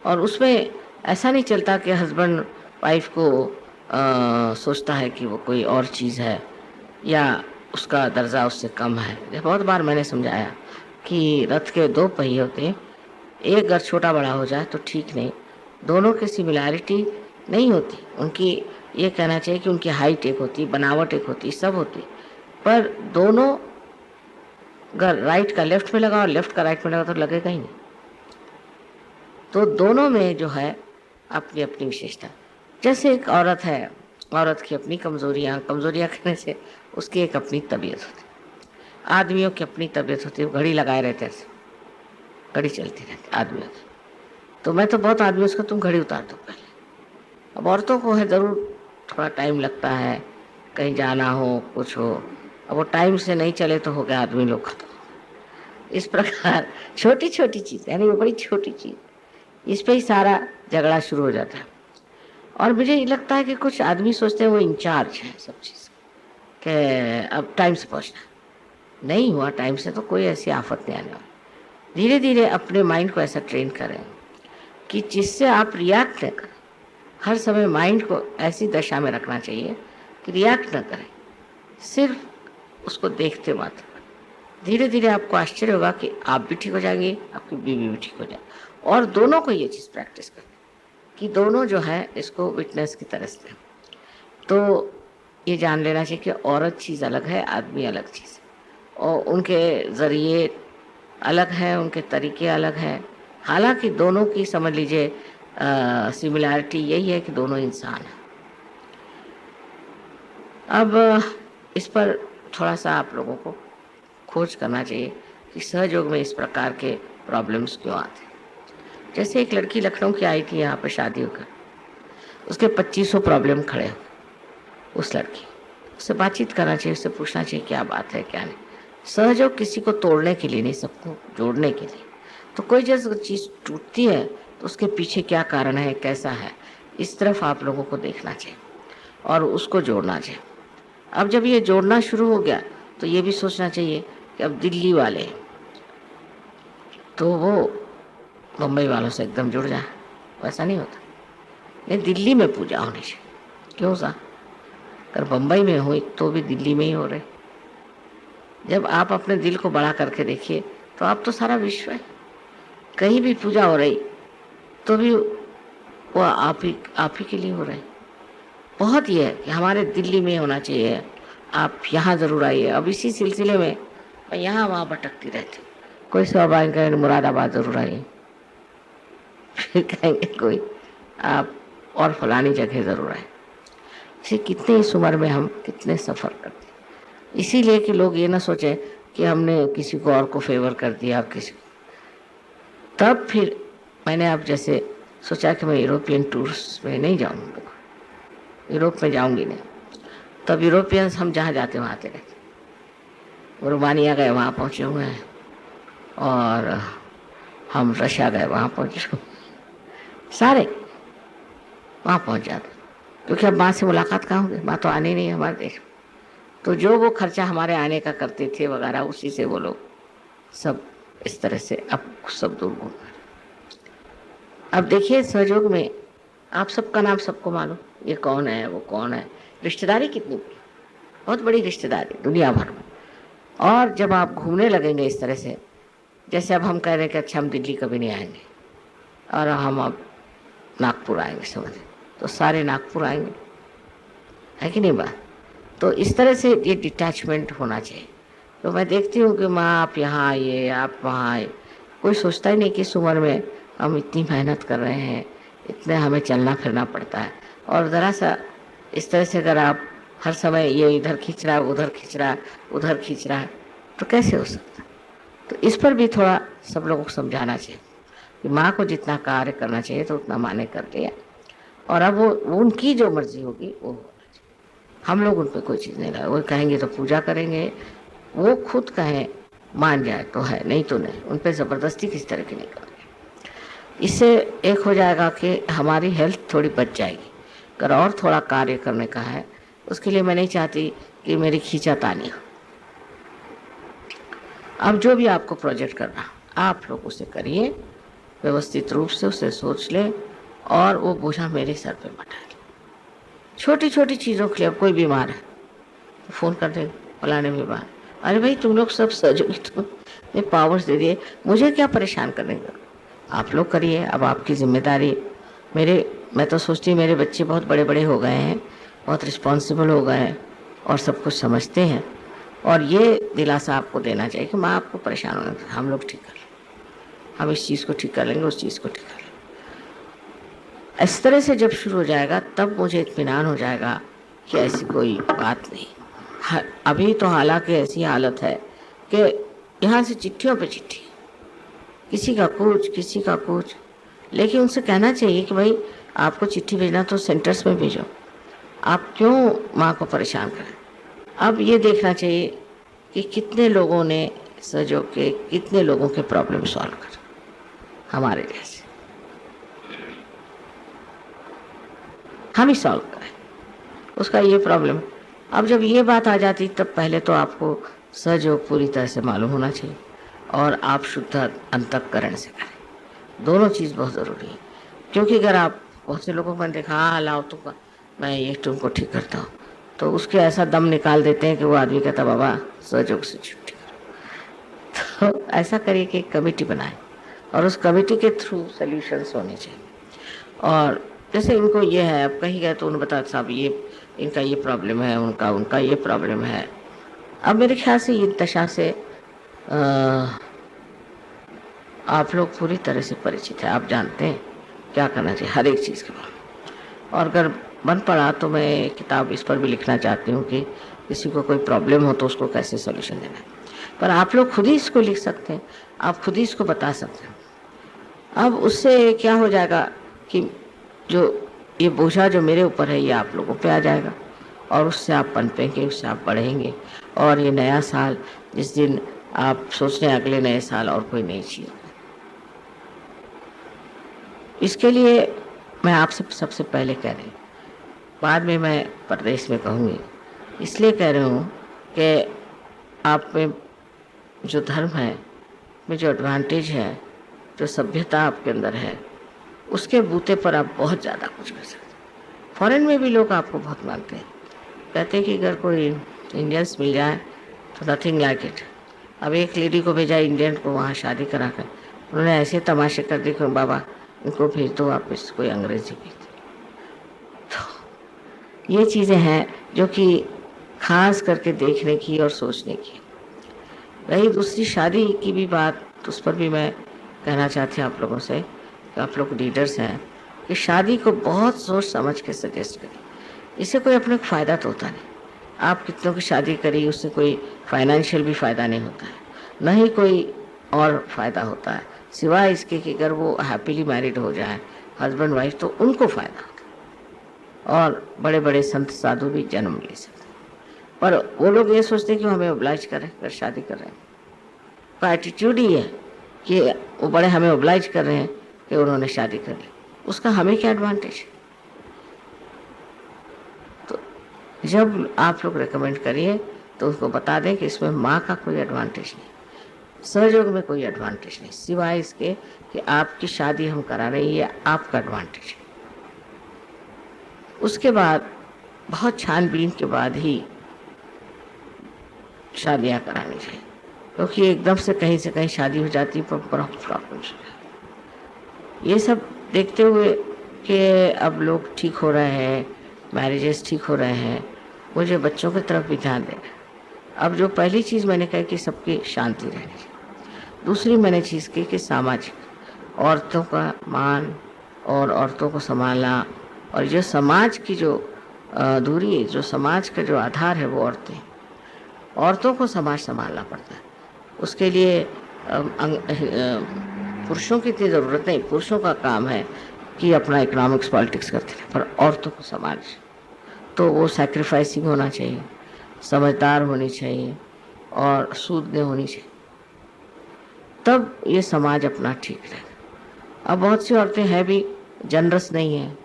S1: और उसमें ऐसा नहीं चलता कि हस्बैंड वाइफ को सोचता है कि वो कोई और चीज़ है या उसका दर्जा उससे कम है। ये बहुत बार मैंने समझाया कि रथ के दो पहिए होते हैं, एक अगर छोटा बड़ा हो जाए तो ठीक नहीं, दोनों की सिमिलैरिटी नहीं होती। उनकी ये कहना चाहिए कि उनकी हाइट एक होती, बनावट एक होती, सब होती, पर दोनों अगर राइट का लेफ्ट में लगा और लेफ्ट का राइट में लगा तो लगेगा ही नहीं। तो दोनों में जो है अपनी अपनी विशेषता। जैसे एक औरत है, औरत की अपनी कमज़ोरियाँ कहने से उसकी एक अपनी तबीयत होती है। आदमियों की अपनी तबीयत होती है, घड़ी लगाए रहते हैं, घड़ी चलती रहती आदमियों की। तो मैं तो बहुत आदमियों से तुम घड़ी उतार दो पहले। अब औरतों को है ज़रूर थोड़ा टाइम लगता है, कहीं जाना हो कुछ हो, अब वो टाइम से नहीं चले तो हो गया, आदमी लोग खत्म। इस प्रकार छोटी छोटी चीज़, यानी वो बड़ी छोटी चीज़, इस पे ही सारा झगड़ा शुरू हो जाता है। और मुझे ये लगता है कि कुछ आदमी सोचते हैं वो इंचार्ज है सब चीज़ के, अब टाइम से पहुँचना नहीं हुआ, टाइम से तो कोई ऐसी आफत नहीं आने वाली। धीरे धीरे अपने माइंड को ऐसा ट्रेन करें कि जिससे आप रिएक्ट न करें। हर समय माइंड को ऐसी दशा में रखना चाहिए कि रिएक्ट न करें, सिर्फ उसको देखते मात्र। धीरे धीरे आपको आश्चर्य होगा कि आप भी ठीक हो जाएंगे, आपकी बीवी भी ठीक हो जाए। और दोनों को ये चीज़ प्रैक्टिस करें कि दोनों जो है इसको विटनेस की तरह से। तो ये जान लेना चाहिए कि औरत चीज़ अलग है, आदमी अलग चीज़ है, और उनके ज़रिए अलग है, उनके तरीके अलग हैं। हालांकि दोनों की समझ लीजिए सिमिलैरिटी यही है कि दोनों इंसान हैं। अब इस पर थोड़ा सा आप लोगों को खोज करना चाहिए कि सहयोग में इस प्रकार के प्रॉब्लम्स क्यों आते हैं। जैसे एक लड़की लखनऊ की आई थी यहाँ पर शादी होकर, उसके 2500 प्रॉब्लम खड़े हो। उस लड़की उससे बातचीत करना चाहिए, उससे पूछना चाहिए क्या बात है क्या नहीं। सहयोग किसी को तोड़ने के लिए नहीं, सबको जोड़ने के लिए। तो कोई जैसे चीज़ टूटती है तो उसके पीछे क्या कारण है, कैसा है, इस तरफ आप लोगों को देखना चाहिए और उसको जोड़ना चाहिए। अब जब ये जोड़ना शुरू हो गया तो ये भी सोचना चाहिए कि अब दिल्ली वाले तो वो मुंबई वालों से एकदम जुड़ जाए, वैसा नहीं होता। नहीं, दिल्ली में पूजा होनी चाहिए। क्यों सा, अगर बम्बई में हुई तो भी दिल्ली में ही हो रहे। जब आप अपने दिल को बड़ा करके देखिए तो आप तो सारा विश्व है। कहीं भी पूजा हो रही तो भी वो आप ही के लिए हो रहे। बहुत ही है कि हमारे दिल्ली में होना चाहिए, आप यहाँ ज़रूर आइए। अब इसी सिलसिले में मैं यहाँ वहाँ भटकती रहती हूँ। कोई स्वाभाविक कहेंगे मुरादाबाद ज़रूर आइए, फिर कहेंगे कोई आप और फलानी जगह ज़रूर आए। इसे कितने इस उम्र में हम कितने सफ़र करते हैं, इसीलिए कि लोग ये ना सोचें कि हमने किसी को और को फेवर कर दिया किसी को। तब फिर मैंने अब जैसे सोचा कि मैं यूरोपियन टूर्स में नहीं जाऊँगा, यूरोप में जाऊँगी नहीं। तब यूरोपियंस हम जहाँ जाते वहाँ आते रहते। रोमानिया गए वहाँ पहुँचे हुए हैं, और हम रशिया गए वहाँ पहुँचे हुए, सारे वहाँ पहुँच जाते। क्योंकि अब माँ से मुलाकात कहाँ होगी, माँ तो आने नहीं है हमारे देश। तो जो वो खर्चा हमारे आने का करते थे वगैरह, उसी से वो लोग सब इस तरह से अब सब दूर घूम। अब देखिए सहयोग में आप सबका नाम सबको मालूम, ये कौन है वो कौन है, रिश्तेदारी कितनी बड़ी, बहुत बड़ी रिश्तेदारी दुनिया भर में। और जब आप घूमने लगेंगे इस तरह से, जैसे अब हम कह रहे हैं कि अच्छा हम दिल्ली कभी नहीं आएंगे और हम अब नागपुर आएंगे, समझ, तो सारे नागपुर आएंगे, है कि नहीं बात। तो इस तरह से ये डिटैचमेंट होना चाहिए। तो मैं देखती हूँ कि माँ आप यहाँ आइए, आप वहाँ आए, कोई सोचता ही नहीं कि इस उम्र में हम इतनी मेहनत कर रहे हैं, इतने हमें चलना फिरना पड़ता है। और ज़रा सा इस तरह से अगर आप हर समय ये इधर खींच रहा है, उधर खींच रहा है, उधर खींच रहा है, तो कैसे हो सकता। तो इस पर भी थोड़ा सब लोगों को समझाना चाहिए कि माँ को जितना कार्य करना चाहिए तो उतना माँ ने कर लिया, और अब वो उनकी जो मर्जी होगी वो होना चाहिए। हम लोग उन पर कोई चीज़ नहीं लाए। वो कहेंगे तो पूजा करेंगे, वो खुद कहें मान जाए तो है, नहीं तो नहीं। उन पर ज़बरदस्ती किस तरह की नहीं करेंगे। इससे एक हो जाएगा कि हमारी हेल्थ थोड़ी बच जाएगी। अगर और थोड़ा कार्य करने का है, उसके लिए मैं नहीं चाहती कि मेरी खींचातानी हो। अब जो भी आपको प्रोजेक्ट करना, आप लोग उसे करिए, व्यवस्थित रूप से उसे सोच लें और वो बोझा मेरे सर पे मत डालिए। छोटी छोटी चीज़ों के लिए, अब कोई बीमार है तो फ़ोन कर देंगे फलाने बीमार, अरे भाई तुम लोग सब सहयोगी, तुम्हें पावर्स दे दिए, मुझे क्या परेशान करेंगे, आप लोग करिए, अब आपकी जिम्मेदारी। मैं तो सोचती हूँ मेरे बच्चे बहुत बड़े बड़े हो गए हैं, बहुत रिस्पॉन्सिबल हो गए हैं और सब कुछ समझते हैं, और ये दिलासा आपको देना चाहिए कि माँ आपको परेशान होना, हम लोग ठीक कर लेंगे, हम इस चीज़ को ठीक कर लेंगे, उस चीज़ को ठीक कर लेंगे। इस तरह से जब शुरू हो जाएगा तब मुझे इत्मीनान हो जाएगा कि ऐसी कोई बात नहीं। अभी तो हालांकि ऐसी हालत है कि यहाँ से चिट्ठियों पे चिट्ठी, किसी का कुछ, लेकिन उनसे कहना चाहिए कि भाई आपको चिट्ठी भेजना तो सेंटर्स में भेजो, आप क्यों माँ को परेशान करें। अब ये देखना चाहिए कि कितने लोगों ने सहयोग के, कितने लोगों के प्रॉब्लम सॉल्व कर, हमारे जैसे हम ही सॉल्व करें उसका ये प्रॉब्लम। अब जब ये बात आ जाती तब पहले तो आपको सहयोग पूरी तरह से मालूम होना चाहिए और आप शुद्ध अंतःकरण से करें, दोनों चीज़ बहुत ज़रूरी है। क्योंकि अगर आप बहुत से लोगों को मैंने देखा, हाँ लाओ तुमको मैं ये तुमको ठीक करता हूँ, तो उसके ऐसा दम निकाल देते हैं कि वो आदमी कहता बाबा सहयोग से छुट्टी करो। तो ऐसा करिए कि एक कमेटी बनाए और उस कमेटी के थ्रू सॉल्यूशंस होने चाहिए। और जैसे इनको ये है, अब कहीं गए तो उन्होंने बताया साहब ये इनका ये प्रॉब्लम है, उनका ये प्रॉब्लम है। अब मेरे ख्याल से ये दशा से आप लोग पूरी तरह से परिचित हैं, आप जानते हैं क्या करना चाहिए हर एक चीज़ के बारे में। और अगर बन पड़ा तो मैं किताब इस पर भी लिखना चाहती हूँ कि किसी को कोई प्रॉब्लम हो तो उसको कैसे सॉल्यूशन देना है, पर आप लोग खुद ही इसको लिख सकते हैं, आप खुद ही इसको बता सकते हैं। अब उससे क्या हो जाएगा कि जो ये बोझा जो मेरे ऊपर है ये आप लोगों पे आ जाएगा और उससे आप पनपेंगे, उससे आप बढ़ेंगे। और ये नया साल जिस दिन आप सोच रहे हैं अगले नए साल और कोई नई चीज़, इसके लिए मैं आपसे सबसे पहले कह रही हूँ, बाद में मैं प्रदेश में कहूँगी, इसलिए कह रही हूँ कि आप में जो धर्म है, में जो एडवांटेज है, जो सभ्यता आपके अंदर है, उसके बूते पर आप बहुत ज़्यादा कुछ कर सकते हैं। फॉरेन में भी लोग आपको बहुत मानते हैं, कहते हैं कि अगर कोई इंडियंस मिल जाए तो नथिंग लाइक इट। अब एक लेडी को भेजा इंडियन को वहाँ शादी करा कर, उन्होंने ऐसे तमाशे कर दिए कि बाबा इनको भेज दो वापस, कोई अंग्रेजी भेज दो। तो ये चीज़ें हैं जो कि खास करके देखने की और सोचने की। रही दूसरी शादी की भी बात, तो उस पर भी मैं कहना चाहती हूँ आप लोगों से कि आप लोग लीडर्स हैं कि शादी को बहुत सोच समझ के सजेस्ट करें। इससे कोई अपने को फ़ायदा तो होता नहीं, आप कितनों की शादी करी उससे कोई फाइनेंशियल भी फ़ायदा नहीं होता है, न ही कोई और फ़ायदा होता है, सिवाय इसके कि अगर वो हैप्पीली मैरिड हो जाए हस्बैंड वाइफ तो उनको फ़ायदा होता है और बड़े बड़े संत साधु भी जन्म ले सकते हैं। पर वो लोग ये सोचते हैं कि हमें ओब्लाइज करें अगर शादी कर रहे हैं, तो एटीट्यूड ही है कि वो बड़े हमें ओब्लाइज कर रहे हैं कि उन्होंने शादी कर ली, उसका हमें क्या एडवांटेज है। तो जब आप लोग रेकमेंड करिए तो उसको बता दें कि इसमें माँ का कोई एडवांटेज नहीं, सहयोग में कोई एडवांटेज नहीं, सिवाय इसके कि आपकी शादी हम करा रहे हैं, ये आपका एडवांटेज है। उसके बाद बहुत छानबीन के बाद ही शादियाँ करानी चाहिए, क्योंकि एकदम से कहीं शादी हो जाती है पर बहुत प्रॉब्लम्स। ये सब देखते हुए कि अब लोग ठीक हो रहे हैं, मैरिजेस ठीक हो रहे हैं, मुझे बच्चों की तरफ भी ध्यान देना है। अब जो पहली चीज़ मैंने कही कि सबकी शांति रहनी चाहिए, दूसरी मैंने चीज़ की कि सामाजिक औरतों का मान और औरतों को संभालना, और जो समाज की जो दूरी है, जो समाज का जो आधार है वो औरतों को समाज संभालना पड़ता है। उसके लिए पुरुषों की इतनी ज़रूरत नहीं, पुरुषों का काम है कि अपना इकोनॉमिक्स पॉलिटिक्स करते हैं, पर औरतों को समाज तो वो सैक्रिफाइसिंग होना चाहिए, समझदार होनी चाहिए और सूदने होनी चाहिए, तब ये समाज अपना ठीक रहेगा। अब बहुत सी औरतें हैं भी जनरस नहीं हैं,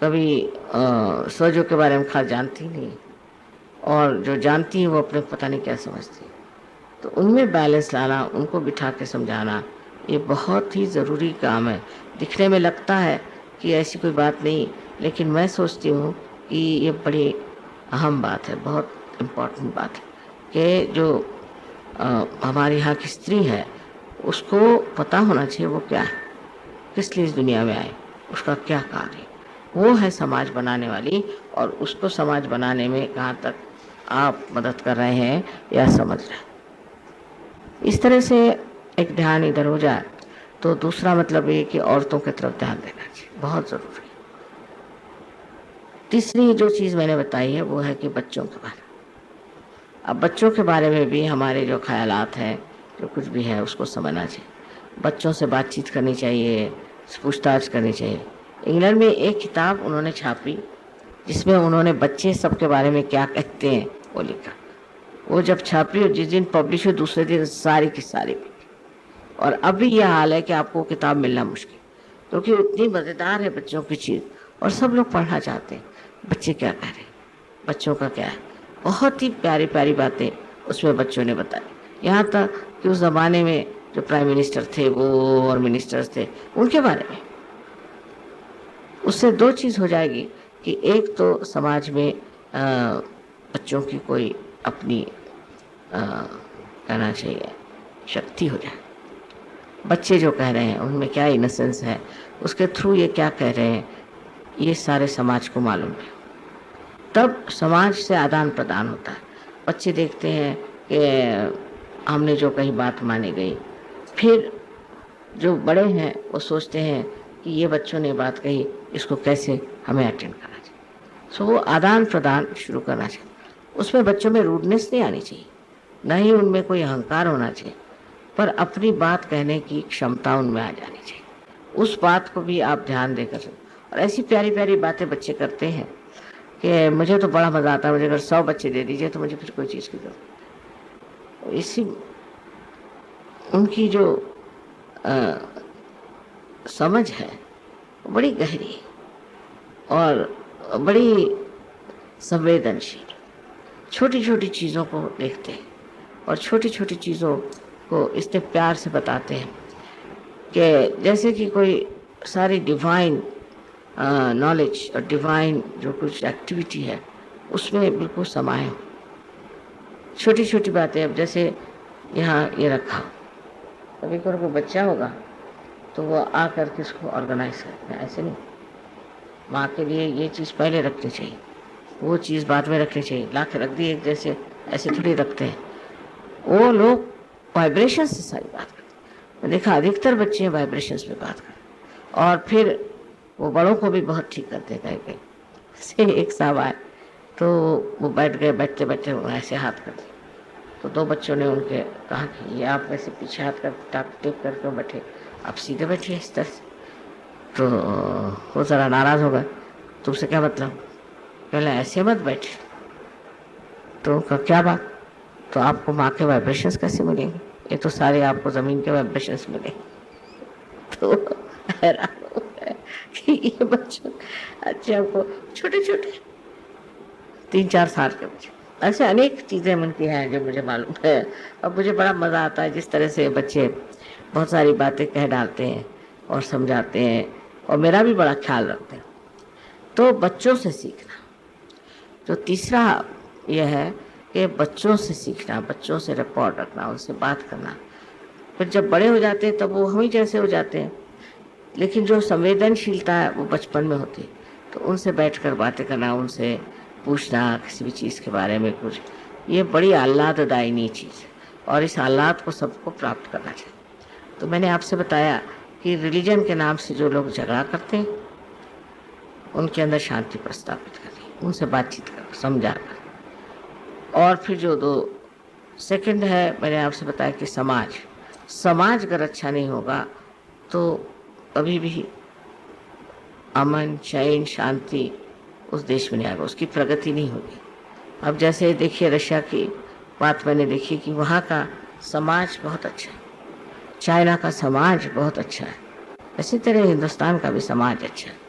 S1: कभी सहयोग के बारे में खास जानती नहीं, और जो जानती हैं वो अपने पता नहीं क्या समझती। तो उनमें बैलेंस लाना, उनको बिठा के समझाना, ये बहुत ही ज़रूरी काम है। दिखने में लगता है कि ऐसी कोई बात नहीं, लेकिन मैं सोचती हूँ कि ये बड़ी अहम बात है, बहुत इम्पोर्टेंट बात है कि जो हमारे यहाँ की स्त्री है उसको पता होना चाहिए वो क्या है, किस लिए इस दुनिया में आए, उसका क्या कार्य है। वो है समाज बनाने वाली, और उसको समाज बनाने में कहाँ तक आप मदद कर रहे हैं या समझ रहे हैं। इस तरह से एक ध्यान इधर हो जाए तो दूसरा मतलब ये कि औरतों की तरफ ध्यान देना चाहिए, बहुत ज़रूरी है। तीसरी जो चीज़ मैंने बताई है वो है कि बच्चों के बारे में। अब बच्चों के बारे में भी हमारे जो ख्यालात हैं, जो कुछ भी है, उसको समझना चाहिए। बच्चों से बातचीत करनी चाहिए, पूछताछ करनी चाहिए। इंग्लैंड में एक किताब उन्होंने छापी जिसमें उन्होंने बच्चे सबके बारे में क्या कहते हैं वो लिखा। वो जब छापी और जिस दिन पब्लिश हुई दूसरे दिन सारी की सारी बिकी। और अब भी यह हाल है कि आपको किताब मिलना मुश्किल, क्योंकि इतनी मज़ेदार है बच्चों की चीज़ और सब लोग पढ़ना चाहते हैं। बच्चे क्या कह रहे हैं, बच्चों का क्या है, बहुत ही प्यारी प्यारी बातें उसमें बच्चों ने बताई। यहाँ तक कि उस ज़माने में जो प्राइम मिनिस्टर थे वो और मिनिस्टर्स थे उनके बारे में। उससे दो चीज़ हो जाएगी कि एक तो समाज में बच्चों की कोई अपनी कहना चाहिए शक्ति हो जाए। बच्चे जो कह रहे हैं उनमें क्या इनोसेंस है, उसके थ्रू ये क्या कह रहे हैं, ये सारे समाज को मालूम है। तब समाज से आदान प्रदान होता है। बच्चे देखते हैं कि हमने जो कही बात मानी गई, फिर जो बड़े हैं वो सोचते हैं कि ये बच्चों ने बात कही, इसको कैसे हमें अटेंड करना चाहिए। सो वो आदान प्रदान शुरू करना चाहिए। उसमें बच्चों में रूडनेस नहीं आनी चाहिए, न ही उनमें कोई अहंकार होना चाहिए, पर अपनी बात कहने की क्षमता उनमें आ जानी चाहिए। उस बात को भी आप ध्यान देकर, और ऐसी प्यारी प्यारी बातें बच्चे करते हैं कि मुझे तो बड़ा मज़ा आता है। मुझे अगर 100 बच्चे दे दीजिए तो मुझे फिर कोई चीज़ की जरूरत। इसी उनकी जो समझ है वो बड़ी गहरी और बड़ी संवेदनशील, छोटी छोटी चीज़ों को देखते हैं और छोटी छोटी चीज़ों को इतने प्यार से बताते हैं कि जैसे कि कोई सारी डिवाइन नॉलेज और डिवाइन जो कुछ एक्टिविटी है उसमें बिल्कुल समाये हो। छोटी छोटी बातें, अब जैसे यहाँ ये रखा, कभी कोई बच्चा होगा तो वो आकर के इसको ऑर्गेनाइज करते हैं। ऐसे नहीं, माँ के लिए ये चीज़ पहले रखनी चाहिए, वो चीज़ बाद में रखनी चाहिए, ला के रख दी एक जैसे, ऐसे थोड़ी रखते हैं। वो लोग वाइब्रेशन से सारी बात करते हैं। मैं देखा अधिकतर बच्चे वाइब्रेशंस में बात करते, और फिर वो बड़ों को भी बहुत ठीक करते कहीं कहीं से। एक साहब आए तो वो बैठ गए, बैठते बैठे ऐसे हाथ कर दिए, तो दो बच्चों ने उनके कहा कि ये आप ऐसे पीछे हाथ कर टाप टेप करके बैठे, आप सीधे बैठिए इस तरह से। तो वो ज़रा नाराज़ हो गए, तुमसे क्या मतलब, पहले ऐसे मत बैठे। तो उनका क्या बात, तो आपको माँ के वाइब्रेशंस कैसे मिलेंगे, ये तो सारे आपको ज़मीन के वाइब्रेशंस मिले। तो हैरान हो गए कि ये बच्चों अच्छे आपको छोटे छोटे 3-4 साल के बच्चे, ऐसे अनेक चीज़ें मन की हैं जो मुझे मालूम है। अब मुझे बड़ा मज़ा आता है जिस तरह से बच्चे बहुत सारी बातें कह डालते हैं और समझाते हैं, और मेरा भी बड़ा ख्याल रखते हैं। तो बच्चों से सीखना। तो तीसरा यह है कि बच्चों से सीखना, बच्चों से रिपोर्ट रखना, उनसे बात करना। फिर जब बड़े हो जाते हैं तब वो हम ही जैसे हो जाते हैं, लेकिन जो संवेदनशीलता है वो बचपन में होती है। तो उनसे बैठकर बातें करना, उनसे पूछना किसी भी चीज़ के बारे में कुछ, ये बड़ी आह्लाददायी चीज़ है, और इस आह्लाद को सबको प्राप्त करना चाहिए। तो मैंने आपसे बताया कि रिलीजन के नाम से जो लोग झगड़ा करते हैं उनके अंदर शांति प्रस्तापित करनी, उनसे बातचीत कर, समझा कर। और फिर जो दो सेकंड है, मैंने आपसे बताया कि समाज अगर अच्छा नहीं होगा तो कभी भी अमन, चैन, शांति उस देश में नहीं आएगा, उसकी प्रगति नहीं होगी। अब जैसे देखिए रशिया की बात मैंने देखी कि वहाँ का समाज बहुत अच्छा है, चाइना का समाज बहुत अच्छा है, इसी तरह हिंदुस्तान का भी समाज अच्छा है।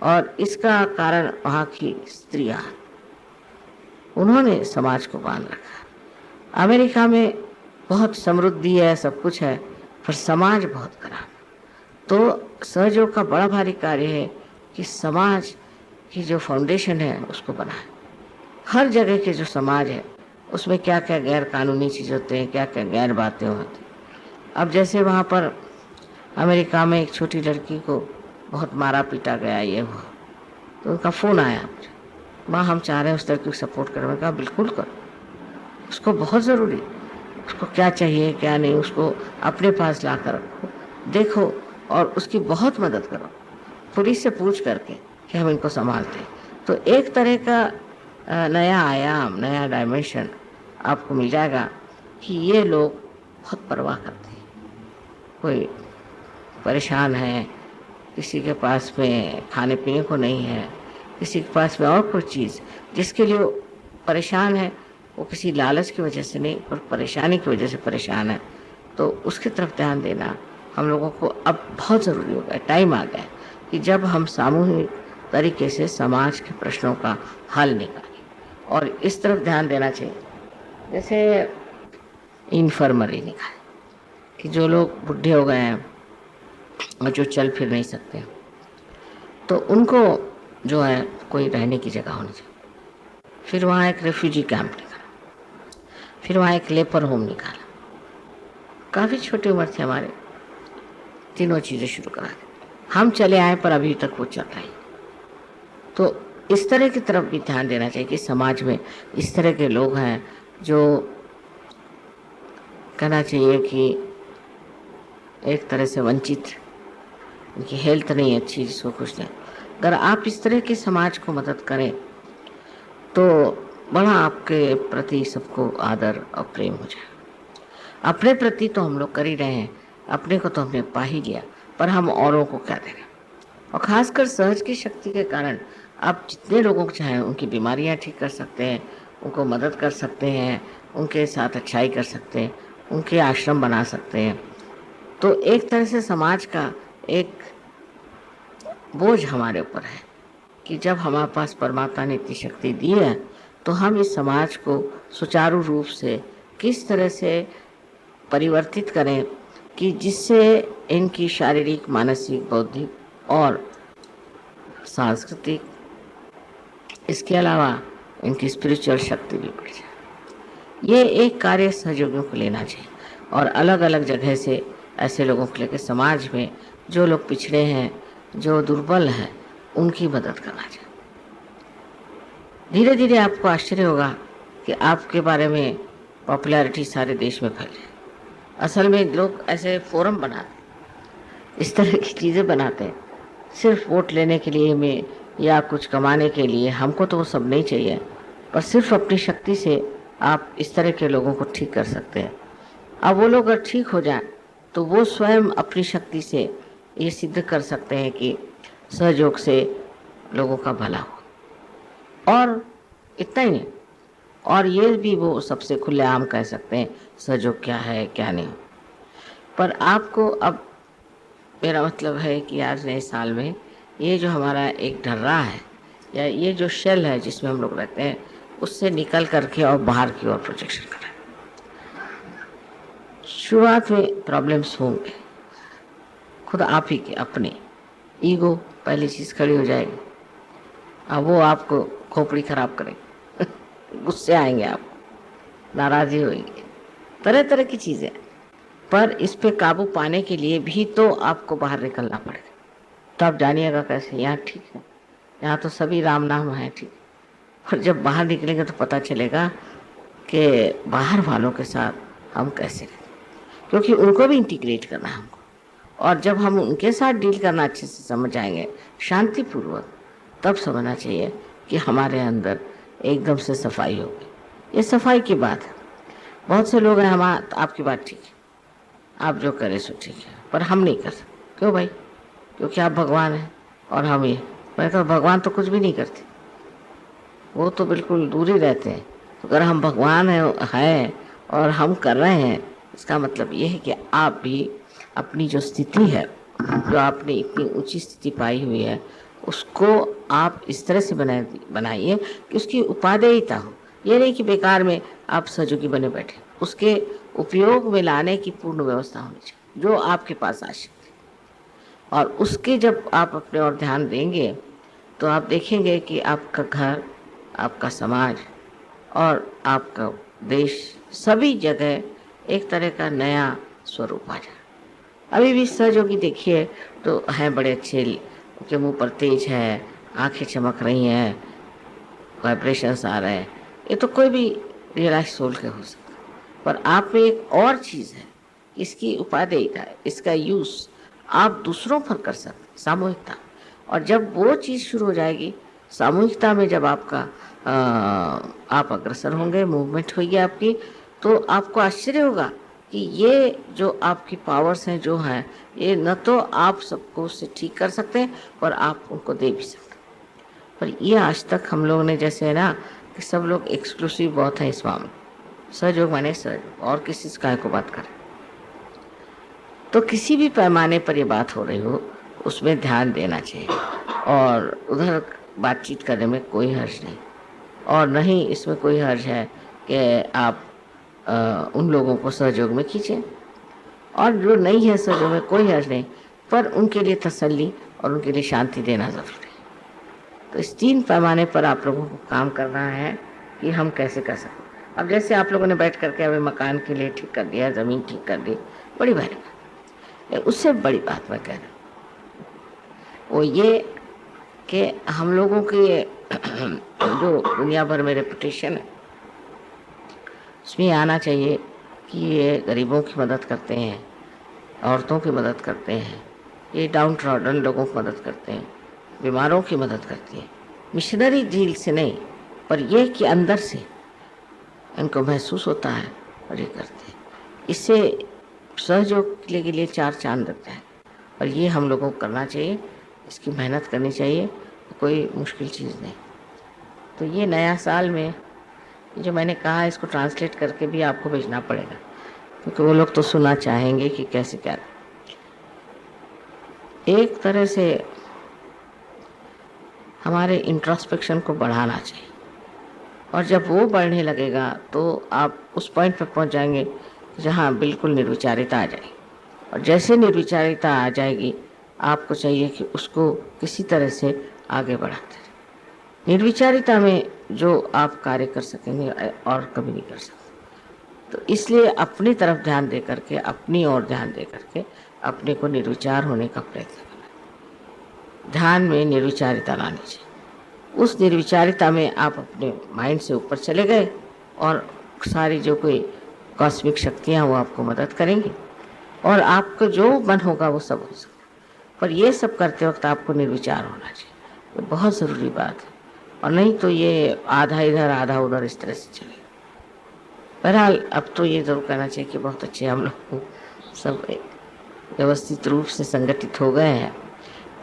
S1: और इसका कारण वहाँ की स्त्रियाँ, उन्होंने समाज को बांध रखा। अमेरिका में बहुत समृद्धि है, सब कुछ है, पर समाज बहुत खराब है। तो सहयोग का बड़ा भारी कार्य है कि समाज की जो फाउंडेशन है उसको बनाए। हर जगह के जो समाज है उसमें क्या क्या गैर कानूनी चीज़ होते हैं, क्या क्या गैर बातें होती हैं। अब जैसे वहाँ पर अमेरिका में एक छोटी लड़की को बहुत मारा पीटा गया, ये हुआ, तो उनका फ़ोन आया मुझे, माँ हम चाह रहे हैं उस लड़की को सपोर्ट करें। मैंने कहा बिल्कुल करो, उसको बहुत ज़रूरी, उसको क्या चाहिए क्या नहीं उसको अपने पास ला कर रखो, देखो और उसकी बहुत मदद करो, पुलिस से पूछ करके कि हम इनको संभालते हैं। तो एक तरह का नया आयाम, नया डायमेंशन आपको मिल जाएगा कि ये लोग बहुत परवाह करते हैं। कोई परेशान है, किसी के पास में खाने पीने को नहीं है, किसी के पास में और कोई चीज़, जिसके लिए वो परेशान है, वो किसी लालच की वजह से नहीं पर परेशानी की वजह से परेशान है, तो उसकी तरफ ध्यान देना हम लोगों को अब बहुत ज़रूरी हो गया। टाइम आ गया कि जब हम सामूहिक तरीके से समाज के प्रश्नों का हल निकालें और इस तरफ ध्यान देना चाहिए। जैसे इन्फर्मरी निकालें कि जो लोग बुढ़े हो गए हैं और जो चल फिर नहीं सकते, तो उनको जो है कोई रहने की जगह होनी चाहिए। फिर वहाँ एक रेफ्यूजी कैंप निकाला, फिर वहाँ एक लेपर होम निकाला। काफ़ी छोटी उम्र थी हमारे, तीनों चीज़ें शुरू करा दी। हम चले आए पर अभी तक वो चल रही। तो इस तरह की तरफ भी ध्यान देना चाहिए कि समाज में इस तरह के लोग हैं जो कहना चाहिए कि एक तरह से वंचित, उनकी हेल्थ नहीं अच्छी, जिसको कुछ नहीं। अगर आप इस तरह के समाज को मदद करें तो बड़ा आपके प्रति सबको आदर और प्रेम हो जाए। अपने प्रति तो हम लोग कर ही रहे हैं, अपने को तो हमने पा ही लिया, पर हम औरों को क्या दें। और ख़ासकर सहज की शक्ति के कारण आप जितने लोगों को चाहें उनकी बीमारियां ठीक कर सकते हैं, उनको मदद कर सकते हैं, उनके साथ अच्छाई कर सकते हैं, उनके आश्रम बना सकते हैं। तो एक तरह से समाज का एक बोझ हमारे ऊपर है कि जब हमारे पास परमात्मा ने इतनी शक्ति दी है तो हम इस समाज को सुचारू रूप से किस तरह से परिवर्तित करें कि जिससे इनकी शारीरिक, मानसिक, बौद्धिक और सांस्कृतिक, इसके अलावा इनकी स्पिरिचुअल शक्ति भी बढ़ जाए। ये एक कार्य सहयोगियों को लेना चाहिए और अलग अलग जगह से ऐसे लोगों को लेकर समाज में जो लोग पिछड़े हैं, जो दुर्बल हैं, उनकी मदद करना चाहिए। धीरे धीरे आपको आश्चर्य होगा कि आपके बारे में पॉपुलैरिटी सारे देश में फैले। असल में लोग ऐसे फोरम बनाते, इस तरह की चीज़ें बनाते हैं सिर्फ वोट लेने के लिए में या कुछ कमाने के लिए। हमको तो वो सब नहीं चाहिए, पर सिर्फ अपनी शक्ति से आप इस तरह के लोगों को ठीक कर सकते हैं। अब वो लोग अगर ठीक हो जाएं तो वो स्वयं अपनी शक्ति से ये सिद्ध कर सकते हैं कि सहयोग से लोगों का भला हो। और इतना ही नहीं, और ये भी वो सबसे खुलेआम कह सकते हैं सहयोग क्या है क्या नहीं। पर आपको अब, मेरा मतलब है कि आज नए साल में ये जो हमारा एक ढर्रा है या ये जो शेल है जिसमें हम लोग रहते हैं, उससे निकल करके और बाहर की ओर प्रोजेक्शन करें। शुरुआत में प्रॉब्लम्स होंगे, खुद आप ही के अपने ईगो पहली चीज़ खड़ी हो जाएगी। अब वो आपको खोपड़ी खराब करेगी गुस्से आएंगे, आपको नाराज़ी होगी, तरह तरह की चीज़ें। पर इस पे काबू पाने के लिए भी तो आपको बाहर निकलना पड़ेगा। तो आप जानिएगा कैसे। यहाँ ठीक है, यहाँ तो सभी राम नाम है, ठीक, और जब बाहर निकलेंगे तो पता चलेगा कि बाहर वालों के साथ हम कैसे रहें, क्योंकि उनको भी इंटीग्रेट करना है हमको। और जब हम उनके साथ डील करना अच्छे से समझ आएंगे शांतिपूर्वक, तब समझना चाहिए कि हमारे अंदर एकदम से सफाई होगी। ये सफाई की बात है। बहुत से लोग हैं, हम आपकी बात ठीक है, आप जो करें सो ठीक है, पर हम नहीं कर सकते। क्यों भाई? क्योंकि आप भगवान हैं और हम ये। मैं तो भगवान तो कुछ भी नहीं करते, वो तो बिल्कुल दूर ही रहते हैं। तो अगर हम भगवान हैं और हम कर रहे हैं, इसका मतलब ये है कि आप भी अपनी जो स्थिति है, जो आपने इतनी ऊंची स्थिति पाई हुई है, उसको आप इस तरह से बनाइए कि उसकी उपादेयता हो। ये नहीं कि बेकार में आप सहयोगी बने बैठे, उसके उपयोग में लाने की पूर्ण व्यवस्था होनी चाहिए जो आपके पास आ सकती है। और उसके जब आप अपने और ध्यान देंगे तो आप देखेंगे कि आपका घर, आपका समाज और आपका देश, सभी जगह एक तरह का नया स्वरूप आ जाए। अभी भी सहयोगी देखिए तो हैं बड़े अच्छे, उनके मुंह पर तेज है, आंखें चमक रही हैं, वाइब्रेशंस आ रहे हैं, ये तो कोई भी रियलाइज सोल के हो सकता है। पर आप में एक और चीज़ है, इसकी उपादेयता, इसका यूज़ आप दूसरों पर कर सकते, सामूहिकता। और जब वो चीज़ शुरू हो जाएगी सामूहिकता में, जब आपका आप अग्रसर होंगे, मूवमेंट होगी आपकी, तो आपको आश्चर्य होगा कि ये जो आपकी पावर्स हैं जो हैं, ये न तो आप सबको उससे ठीक कर सकते हैं पर आप उनको दे भी सकते हैं। पर ये आज तक हम लोगों ने, जैसे है ना कि सब लोग एक्सक्लूसिव बहुत है इस मामले, सहयोग माने सहयोग, और किसी से काय को बात करें। तो किसी भी पैमाने पर ये बात हो रही हो उसमें ध्यान देना चाहिए, और उधर बातचीत करने में कोई हर्ज नहीं, और नहीं इसमें कोई हर्ज है कि आप उन लोगों को सहयोग में खींचें, और जो नहीं है सहयोग में कोई हर्ज नहीं, पर उनके लिए तसल्ली और उनके लिए शांति देना ज़रूरी है। तो इस 3 पैमाने पर आप लोगों को काम करना है कि हम कैसे कर सकते। अब जैसे आप लोगों ने बैठ करके अभी मकान के लिए ठीक कर दिया, ज़मीन ठीक कर दी, बड़ी भारी बात। उससे बड़ी बात मैं कह रहा हूँ वो ये कि हम लोगों के जो दुनिया भर में रेपुटेशन है उसमें आना चाहिए कि ये गरीबों की मदद करते हैं, औरतों की मदद करते हैं, ये डाउन ट्रॉडन लोगों की मदद करते हैं, बीमारों की मदद करती है। मिशनरी झील से नहीं, पर यह कि अंदर से इनको महसूस होता है और ये करते हैं। इससे सहयोग के लिए 4 चांद लगता है, और ये हम लोगों को करना चाहिए, इसकी मेहनत करनी चाहिए, कोई मुश्किल चीज़ नहीं। तो ये नया साल में जो मैंने कहा इसको ट्रांसलेट करके भी आपको भेजना पड़ेगा, क्योंकि वो लोग तो सुनना चाहेंगे कि कैसे क्या। एक तरह से हमारे इंट्रोस्पेक्शन को बढ़ाना चाहिए, और जब वो बढ़ने लगेगा तो आप उस पॉइंट पर पहुंच जाएंगे जहां बिल्कुल निर्विचारिता आ जाएगी। और जैसे निर्विचारिता आ जाएगी आपको चाहिए कि उसको किसी तरह से आगे बढ़ाते रहें। निर्विचारिता में जो आप कार्य कर सकेंगे और कभी नहीं कर सकते। तो इसलिए अपनी तरफ ध्यान दे करके, अपनी ओर ध्यान दे करके अपने को निर्विचार होने का प्रयत्न करना। ध्यान में निर्विचारिता लानी चाहिए। उस निर्विचारिता में आप अपने माइंड से ऊपर चले गए और सारी जो कोई कॉस्मिक शक्तियाँ वो आपको मदद करेंगी, और आपको जो मन होगा वो सब हो सकता। पर ये सब करते वक्त आपको निर्विचार होना चाहिए, ये बहुत ज़रूरी बात है। और नहीं तो ये आधा इधर आधा उधर इस तरह से चलेगा। बहरहाल अब तो ये ज़रूर कहना चाहिए कि बहुत अच्छे हम लोग सब व्यवस्थित रूप से संगठित हो गए हैं।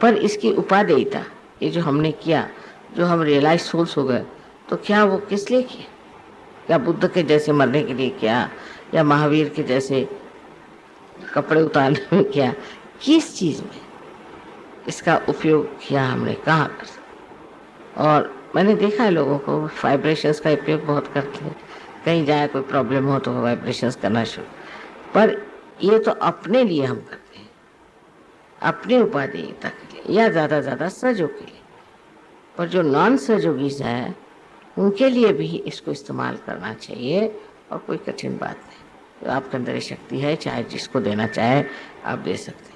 S1: पर इसकी उपादेयता, ये जो हमने किया, जो हम रियलाइज सोल्स हो गए, तो क्या वो किस लिए किया? क्या बुद्ध के जैसे मरने के लिए किया, या महावीर के जैसे कपड़े उतारने में किया? किस चीज़ में इसका उपयोग किया हमने, कहाँ कर? और मैंने देखा है लोगों को वाइब्रेशंस का उपयोग बहुत करते हैं, कहीं जाए कोई प्रॉब्लम हो तो वाइब्रेशंस करना शुरू। पर ये तो अपने लिए हम करते हैं, अपने उपादेयता के लिए, या ज़्यादा ज़्यादा सहयोग के लिए। पर जो नॉन सहयोगीज हैं उनके लिए भी इसको इस्तेमाल करना चाहिए, और कोई कठिन बात नहीं। तो आपके अंदर ये शक्ति है, चाहे जिसको देना चाहे आप दे सकते हैं।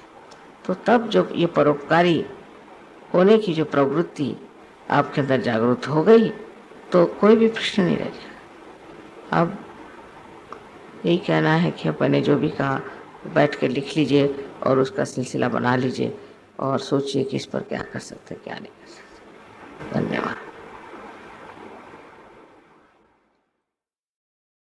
S1: तो तब जब ये परोपकारी होने की जो प्रवृत्ति आपके अंदर जागरूक हो गई तो कोई भी प्रश्न नहीं रह जाएगा। अब यही कहना है कि अपने जो भी कहा बैठ कर लिख लीजिए और उसका सिलसिला बना लीजिए, और सोचिए कि इस पर क्या कर सकते क्या नहीं कर सकते। धन्यवाद।